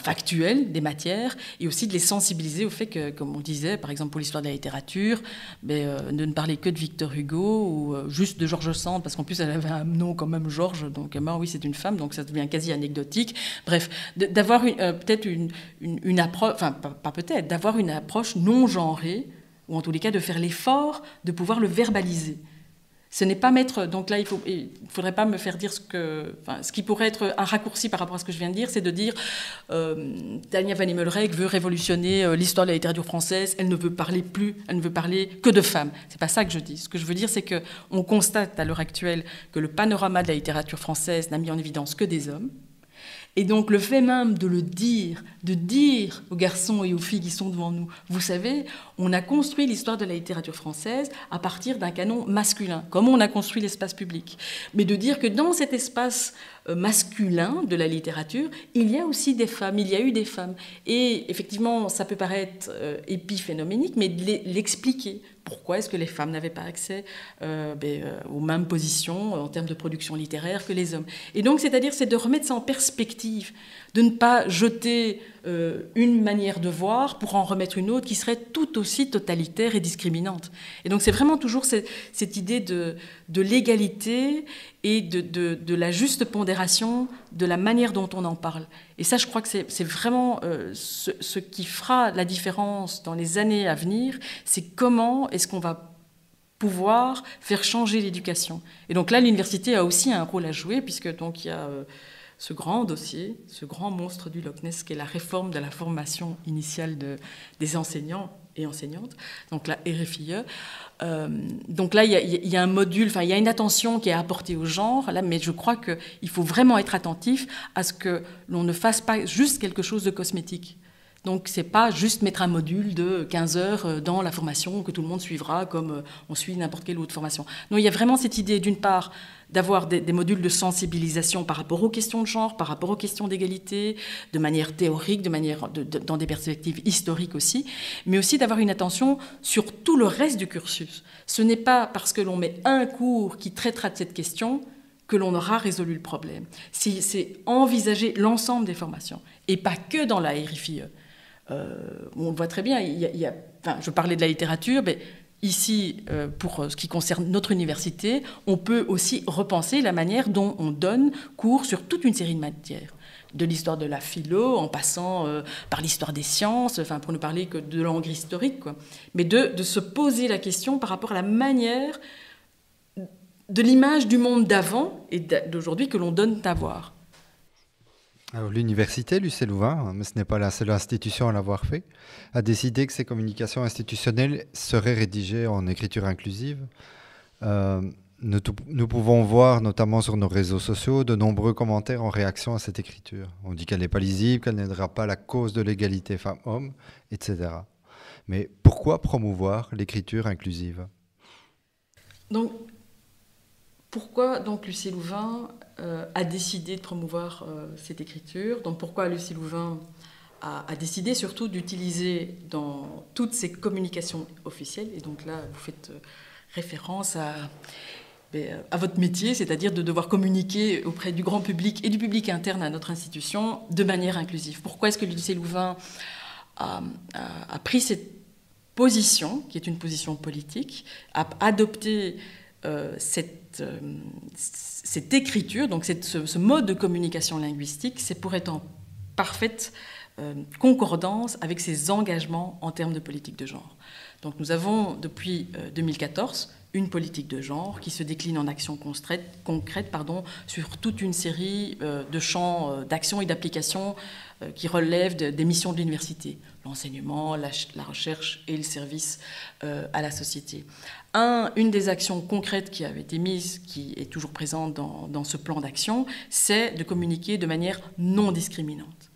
factuel des matières, et aussi de les sensibiliser au fait que, comme on disait, par exemple pour l'histoire de la littérature, de ne parler que de Victor Hugo ou juste de George Sand, parce qu'en plus elle avait un nom quand même Georges, donc oui c'est une femme, donc ça devient quasi anecdotique. Bref, d'avoir peut-être une approche, enfin pas peut-être, d'avoir une approche non genrée, ou en tous les cas de faire l'effort de pouvoir le verbaliser. Ce n'est pas mettre... Donc là, il ne faudrait pas me faire dire ce qui pourrait être un raccourci par rapport à ce que je viens de dire, c'est de dire Tania van Immelreich veut révolutionner l'histoire de la littérature française, elle ne veut parler que de femmes. Ce n'est pas ça que je dis. Ce que je veux dire, c'est qu'on constate à l'heure actuelle que le panorama de la littérature française n'a mis en évidence que des hommes. Et donc le fait même de dire aux garçons et aux filles qui sont devant nous, vous savez, on a construit l'histoire de la littérature française à partir d'un canon masculin, comme on a construit l'espace public. Mais de dire que dans cet espace masculin de la littérature, il y a aussi des femmes, il y a eu des femmes. Et effectivement, ça peut paraître épiphénoménique, mais de l'expliquer. Pourquoi est-ce que les femmes n'avaient pas accès aux mêmes positions en termes de production littéraire que les hommes? Et donc, c'est de remettre ça en perspective, de ne pas jeter une manière de voir pour en remettre une autre qui serait tout aussi totalitaire et discriminante. Et donc, c'est vraiment toujours cette idée de l'égalité et de la juste pondération de la manière dont on en parle. Et ça, je crois que c'est vraiment ce qui fera la différence dans les années à venir, c'est comment est-ce qu'on va pouvoir faire changer l'éducation. Et donc là, l'université a aussi un rôle à jouer, puisque donc il y a ce grand dossier, ce grand monstre du Loch Ness, qui est la réforme de la formation initiale des enseignants et enseignantes, donc la RFIE. Donc là, il y a un module, il y a une attention qui est apportée au genre, là, mais je crois qu'il faut vraiment être attentif à ce que l'on ne fasse pas juste quelque chose de cosmétique. Donc, ce n'est pas juste mettre un module de 15 heures dans la formation que tout le monde suivra comme on suit n'importe quelle autre formation. Non, il y a vraiment cette idée, d'une part, d'avoir des modules de sensibilisation par rapport aux questions de genre, par rapport aux questions d'égalité, de manière théorique, dans des perspectives historiques aussi, mais aussi d'avoir une attention sur tout le reste du cursus. Ce n'est pas parce que l'on met un cours qui traitera de cette question que l'on aura résolu le problème. C'est envisager l'ensemble des formations, et pas que dans la RFIE. On le voit très bien, je parlais de la littérature, mais ici, pour ce qui concerne notre université, on peut aussi repenser la manière dont on donne cours sur toute une série de matières. De l'histoire de la philo, en passant par l'histoire des sciences, pour ne parler que de langue historique, quoi. Mais de se poser la question par rapport à la manière de l'image du monde d'avant et d'aujourd'hui que l'on donne à voir. Alors, l'université, l'UC Louvain, mais ce n'est pas la seule institution à l'avoir fait, a décidé que ces communications institutionnelles seraient rédigées en écriture inclusive. Nous pouvons voir, notamment sur nos réseaux sociaux, de nombreux commentaires en réaction à cette écriture. On dit qu'elle n'est pas lisible, qu'elle n'aidera pas la cause de l'égalité femmes-hommes, etc. Mais pourquoi promouvoir l'écriture inclusive? Donc, pourquoi donc l'UC Louvain a décidé de promouvoir cette écriture? Donc pourquoi l'UC Louvain a décidé surtout d'utiliser dans toutes ses communications officielles, et donc là vous faites référence à votre métier, c'est-à-dire de devoir communiquer auprès du grand public et du public interne à notre institution de manière inclusive. Pourquoi est-ce que l'UC Louvain a pris cette position, qui est une position politique, a adopté cette écriture, donc ce mode de communication linguistique, c'est pour être en parfaite concordance avec ses engagements en termes de politique de genre. Donc nous avons depuis 2014 une politique de genre qui se décline en actions concrètes sur toute une série de champs d'action et d'application qui relèvent des missions de l'université, l'enseignement, la recherche et le service à la société. Une des actions concrètes qui avait été mise, qui est toujours présente dans ce plan d'action, c'est de communiquer de manière non discriminante.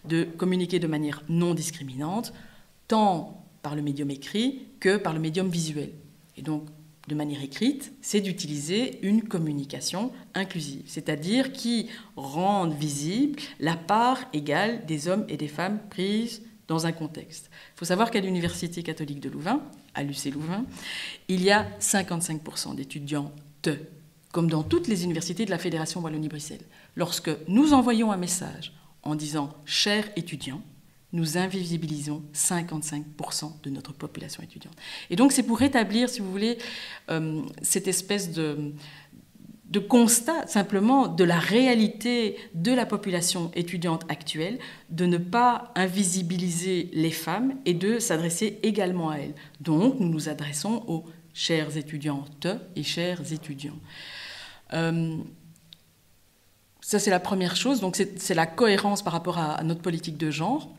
De communiquer de manière non discriminante, tant par le médium écrit que par le médium visuel. Et donc, de manière écrite, c'est d'utiliser une communication inclusive, c'est-à-dire qui rende visible la part égale des hommes et des femmes prises dans un contexte. Il faut savoir qu'à l'Université catholique de Louvain, à l'UC Louvain, il y a 55% d'étudiantes, comme dans toutes les universités de la Fédération Wallonie-Bruxelles. Lorsque nous envoyons un message en disant « chers étudiants », nous invisibilisons 55% de notre population étudiante. Et donc c'est pour rétablir, si vous voulez, cette espèce de constat simplement de la réalité de la population étudiante actuelle, de ne pas invisibiliser les femmes et de s'adresser également à elles. Donc nous nous adressons aux chères étudiantes et chers étudiants. Ça c'est la première chose, donc c'est la cohérence par rapport à notre politique de genre.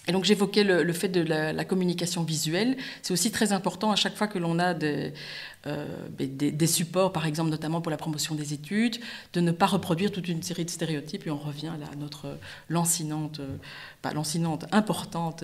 Et donc j'évoquais le fait de la communication visuelle. C'est aussi très important à chaque fois que l'on a des supports, par exemple notamment pour la promotion des études, de ne pas reproduire toute une série de stéréotypes. Et on revient là à notre importante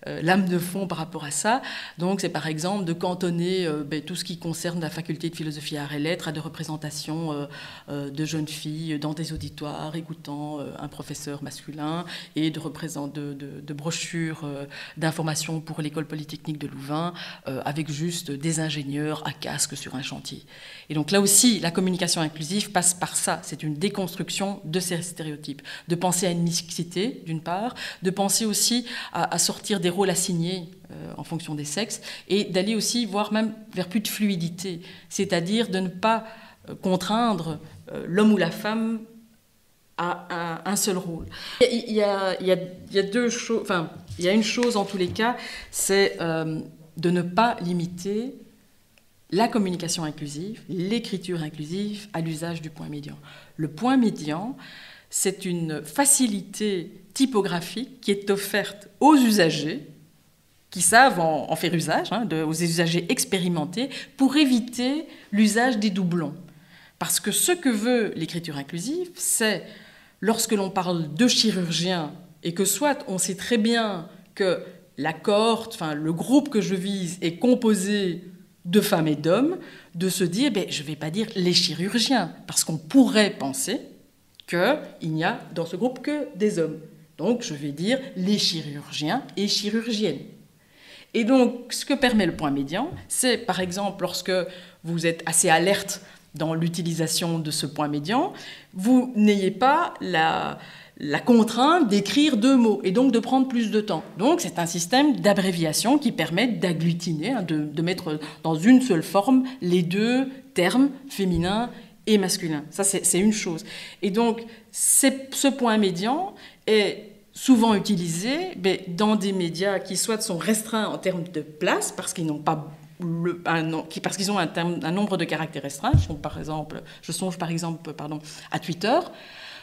lame de fond par rapport à ça. Donc c'est par exemple de cantonner tout ce qui concerne la faculté de philosophie, arts et lettres à des représentations de jeunes filles dans des auditoires écoutant un professeur masculin et de brochures d'information pour l'école polytechnique de Louvain avec juste des ingénieurs à casque sur un chantier. Et donc là aussi, la communication inclusive passe par ça. C'est une déconstruction de ces stéréotypes, de penser à une mixité d'une part, de penser aussi à sortir des rôles assignés en fonction des sexes et d'aller aussi voir même vers plus de fluidité, c'est-à-dire de ne pas contraindre l'homme ou la femme à un seul rôle. Il y a deux choses, enfin, il y a une chose en tous les cas, c'est de ne pas limiter la communication inclusive, l'écriture inclusive à l'usage du point médian. Le point médian, c'est une facilité typographique qui est offerte aux usagers qui savent en faire usage, aux usagers expérimentés, pour éviter l'usage des doublons. Parce que ce que veut l'écriture inclusive, c'est lorsque l'on parle de chirurgien et que soit on sait très bien que la cohorte, enfin le groupe que je vise est composé de femmes et d'hommes, de se dire, je ne vais pas dire les chirurgiens, parce qu'on pourrait penser qu'il n'y a dans ce groupe que des hommes. Donc je vais dire les chirurgiens et chirurgiennes. Et donc ce que permet le point médian, c'est par exemple lorsque vous êtes assez alerte dans l'utilisation de ce point médian, vous n'ayez pas la contrainte d'écrire 2 mots et donc de prendre plus de temps. Donc c'est un système d'abréviation qui permet d'agglutiner, de mettre dans une seule forme les 2 termes féminins et masculins. Ça c'est une chose. Et donc ce point médian est souvent utilisé dans des médias qui soit sont restreints en termes de place parce qu'ils n'ont pas parce qu'ils ont un nombre de caractères restreints. Je songe par exemple à Twitter,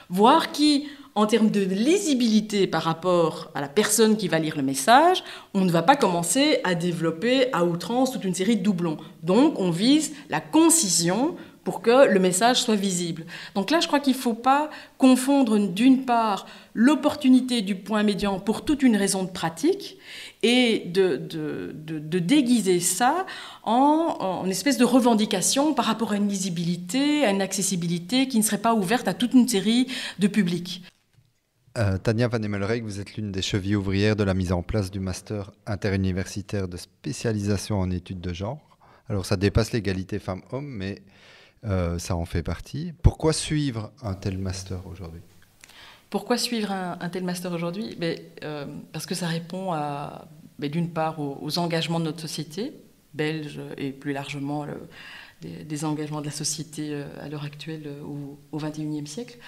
voire qui, en termes de lisibilité par rapport à la personne qui va lire le message, on ne va pas commencer à développer à outrance toute une série de doublons. Donc on vise la concision pour que le message soit visible. Donc là, je crois qu'il ne faut pas confondre d'une part l'opportunité du point médian pour toute une raison de pratique et de déguiser ça en espèce de revendication par rapport à une lisibilité, à une accessibilité qui ne serait pas ouverte à toute une série de publics. Tania Van Emmelrijk, vous êtes l'une des chevilles ouvrières de la mise en place du master interuniversitaire de spécialisation en études de genre. Alors ça dépasse l'égalité femmes-hommes, mais ça en fait partie. Pourquoi suivre un tel master aujourd'hui ? Pourquoi suivre un tel master aujourd'hui ? Parce que ça répond d'une part aux engagements de notre société belge et plus largement des engagements de la société à l'heure actuelle au XXIe siècle.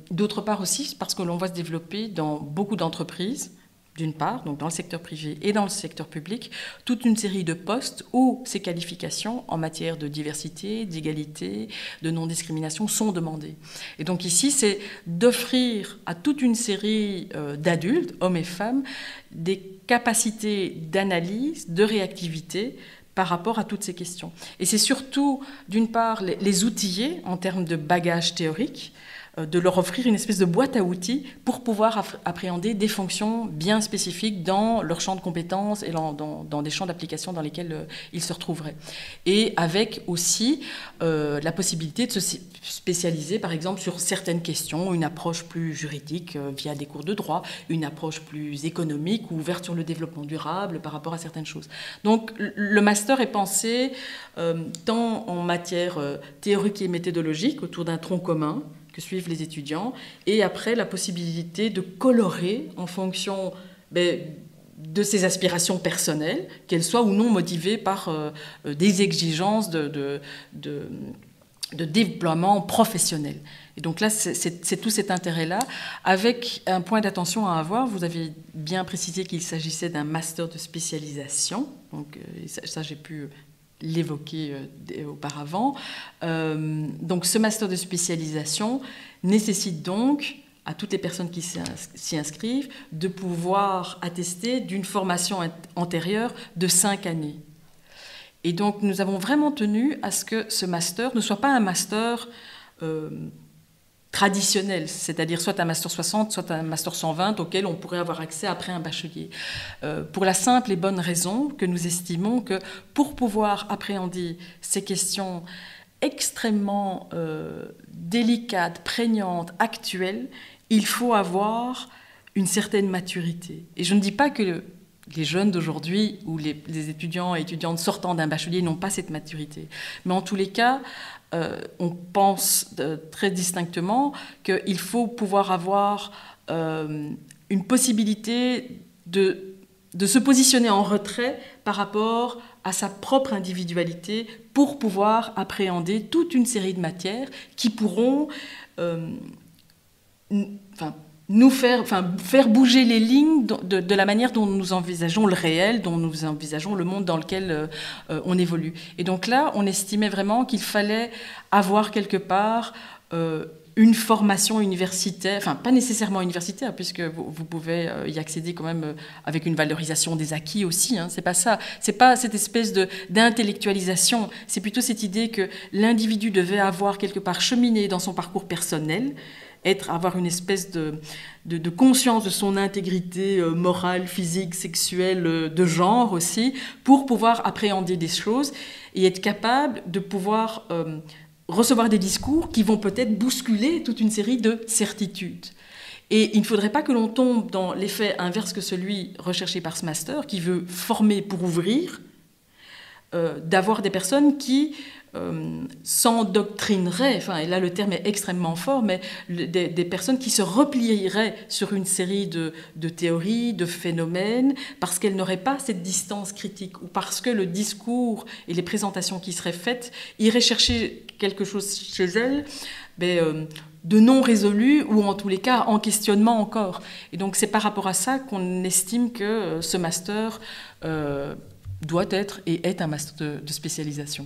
D'autre part aussi parce que l'on voit se développer dans beaucoup d'entreprises, d'une part, donc dans le secteur privé et dans le secteur public, toute une série de postes où ces qualifications en matière de diversité, d'égalité, de non-discrimination sont demandées. Et donc ici, c'est d'offrir à toute une série d'adultes, hommes et femmes, des capacités d'analyse, de réactivité par rapport à toutes ces questions. Et c'est surtout, d'une part, les outiller en termes de bagage théorique, de leur offrir une espèce de boîte à outils pour pouvoir appréhender des fonctions bien spécifiques dans leur champ de compétences et dans des champs d'application dans lesquels ils se retrouveraient. Et avec aussi la possibilité de se spécialiser, par exemple, sur certaines questions, une approche plus juridique via des cours de droit, une approche plus économique ou ouverte sur le développement durable par rapport à certaines choses. Donc le master est pensé tant en matière théorique et méthodologique, autour d'un tronc commun, que suivent les étudiants, et après la possibilité de colorer en fonction de ses aspirations personnelles, qu'elles soient ou non motivées par des exigences de déploiement professionnel. Et donc là, c'est tout cet intérêt-là, avec un point d'attention à avoir. Vous avez bien précisé qu'il s'agissait d'un master de spécialisation, donc ça j'ai pu l'évoquer auparavant. Donc ce master de spécialisation nécessite donc à toutes les personnes qui s'y inscrivent de pouvoir attester d'une formation antérieure de 5 années. Et donc nous avons vraiment tenu à ce que ce master ne soit pas un master traditionnel, c'est-à-dire soit un master 60, soit un master 120 auquel on pourrait avoir accès après un bachelier. Pour la simple et bonne raison que nous estimons que pour pouvoir appréhender ces questions extrêmement délicates, prégnantes, actuelles, il faut avoir une certaine maturité. Et je ne dis pas que les jeunes d'aujourd'hui ou les étudiants et étudiantes sortant d'un bachelier n'ont pas cette maturité. Mais en tous les cas, on pense très distinctement qu'il faut pouvoir avoir une possibilité de se positionner en retrait par rapport à sa propre individualité pour pouvoir appréhender toute une série de matières qui pourront faire bouger les lignes de la manière dont nous envisageons le réel, dont nous envisageons le monde dans lequel on évolue. Et donc là, on estimait vraiment qu'il fallait avoir quelque part une formation universitaire, enfin pas nécessairement universitaire, puisque vous pouvez y accéder quand même avec une valorisation des acquis aussi, hein, c'est pas ça, c'est pas cette espèce d'intellectualisation, c'est plutôt cette idée que l'individu devait avoir quelque part cheminé dans son parcours personnel, avoir une espèce de conscience de son intégrité morale, physique, sexuelle, de genre aussi, pour pouvoir appréhender des choses et être capable de pouvoir recevoir des discours qui vont peut-être bousculer toute une série de certitudes. Et il ne faudrait pas que l'on tombe dans l'effet inverse que celui recherché par ce master, qui veut former pour ouvrir, d'avoir des personnes qui s'endoctrineraient, et là le terme est extrêmement fort, mais des personnes qui se replieraient sur une série de théories, de phénomènes, parce qu'elles n'auraient pas cette distance critique, ou parce que le discours et les présentations qui seraient faites iraient chercher quelque chose chez elles de non résolu, ou en tous les cas en questionnement encore. Et donc c'est par rapport à ça qu'on estime que ce master doit être et est un master de spécialisation.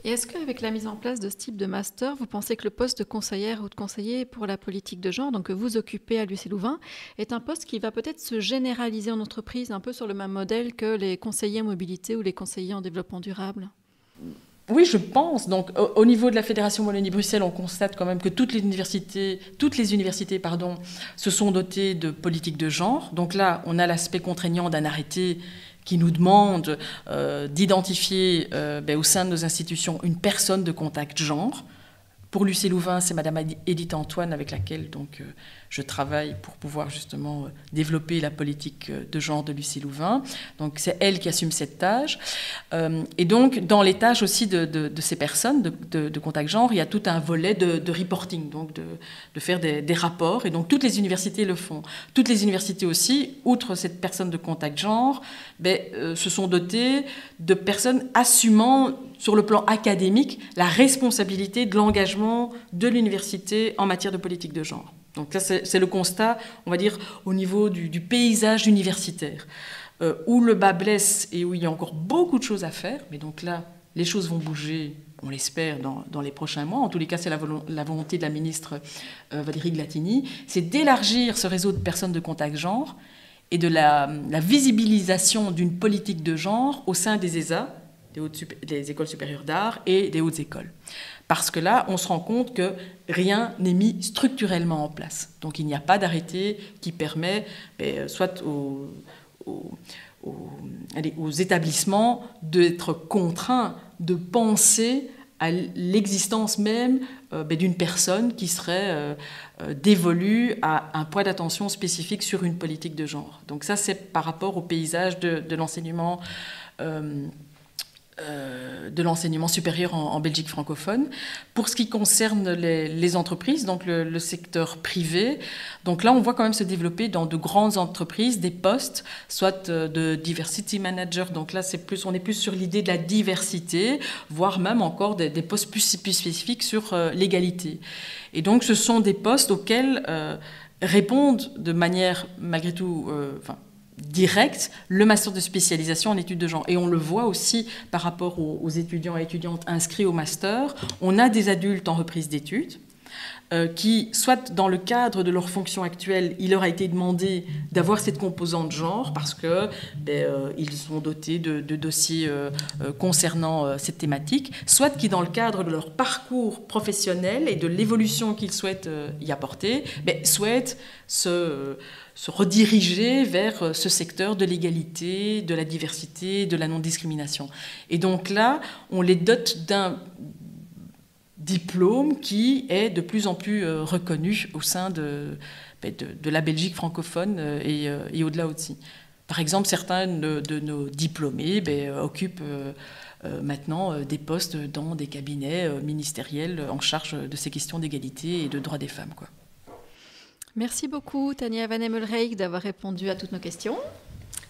Et est-ce qu'avec la mise en place de ce type de master, vous pensez que le poste de conseillère ou de conseiller pour la politique de genre, donc que vous occupez à l'UC Louvain, est un poste qui va peut-être se généraliser en entreprise, un peu sur le même modèle que les conseillers en mobilité ou les conseillers en développement durable ? Oui, je pense. Donc, au niveau de la Fédération Wallonie-Bruxelles, on constate quand même que toutes les universités se sont dotées de politiques de genre. Donc là, on a l'aspect contraignant d'un arrêté qui nous demande d'identifier au sein de nos institutions une personne de contact genre. Pour l'UC Louvain, c'est Madame Edith Antoine avec laquelle donc, je travaille pour pouvoir justement développer la politique de genre de l'UC Louvain. Donc c'est elle qui assume cette tâche. Et donc dans les tâches aussi de ces personnes de contact genre, il y a tout un volet de reporting, donc de faire des rapports. Et donc toutes les universités le font. Toutes les universités aussi, outre cette personne de contact genre, se sont dotées de personnes assumant sur le plan académique la responsabilité de l'engagement de l'université en matière de politique de genre. Donc là, c'est le constat, on va dire, au niveau du paysage universitaire, où le bas blesse et où il y a encore beaucoup de choses à faire. Mais donc là, les choses vont bouger, on l'espère, dans les prochains mois. En tous les cas, c'est la volonté de la ministre Valérie Glatini, c'est d'élargir ce réseau de personnes de contact genre et de la visibilisation d'une politique de genre au sein des ESA, des écoles supérieures d'art et des hautes écoles. Parce que là, on se rend compte que rien n'est mis structurellement en place. Donc il n'y a pas d'arrêté qui permet, soit aux établissements d'être contraints de penser à l'existence même d'une personne qui serait dévolue à un point d'attention spécifique sur une politique de genre. Donc ça, c'est par rapport au paysage de l'enseignement supérieur en Belgique francophone. Pour ce qui concerne les entreprises, donc le secteur privé, donc là on voit quand même se développer dans de grandes entreprises des postes, soit de diversity manager, donc là on est plus sur l'idée de la diversité, voire même encore des postes plus spécifiques sur l'égalité. Et donc ce sont des postes auxquels répondent de manière malgré tout direct le master de spécialisation en études de genre. Et on le voit aussi par rapport aux étudiants et étudiantes inscrits au master. On a des adultes en reprise d'études qui, soit dans le cadre de leur fonction actuelle, il leur a été demandé d'avoir cette composante genre parce qu'ils sont dotés de dossiers concernant cette thématique, soit qui, dans le cadre de leur parcours professionnel et de l'évolution qu'ils souhaitent y apporter, souhaitent se rediriger vers ce secteur de l'égalité, de la diversité, de la non-discrimination. Et donc là, on les dote d'un diplôme qui est de plus en plus reconnu au sein de la Belgique francophone et au-delà aussi. Par exemple, certains de nos diplômés occupent maintenant des postes dans des cabinets ministériels en charge de ces questions d'égalité et de droits des femmes, quoi. Merci beaucoup, Tania Van Emmelrijk, d'avoir répondu à toutes nos questions.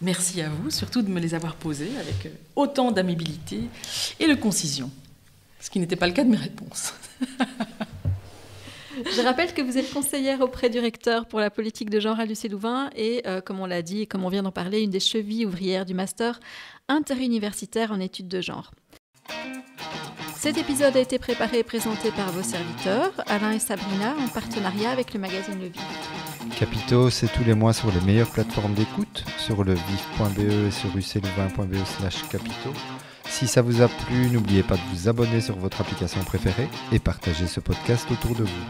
Merci à vous, surtout de me les avoir posées avec autant d'amabilité et de concision, ce qui n'était pas le cas de mes réponses. Je rappelle que vous êtes conseillère auprès du recteur pour la politique de genre à l'UCLouvain et, comme on l'a dit et comme on vient d'en parler, une des chevilles ouvrières du master interuniversitaire en études de genre. Cet épisode a été préparé et présenté par vos serviteurs, Alain et Sabrina, en partenariat avec le magazine Le Vif. Capito, c'est tous les mois sur les meilleures plateformes d'écoute, sur levif.be et sur uclouvain.be/capito. Si ça vous a plu, n'oubliez pas de vous abonner sur votre application préférée et partager ce podcast autour de vous.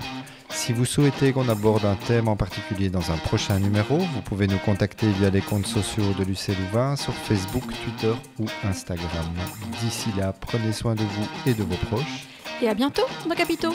Si vous souhaitez qu'on aborde un thème en particulier dans un prochain numéro, vous pouvez nous contacter via les comptes sociaux de l'UCLouvain sur Facebook, Twitter ou Instagram. D'ici là, prenez soin de vous et de vos proches. Et à bientôt dans Capito.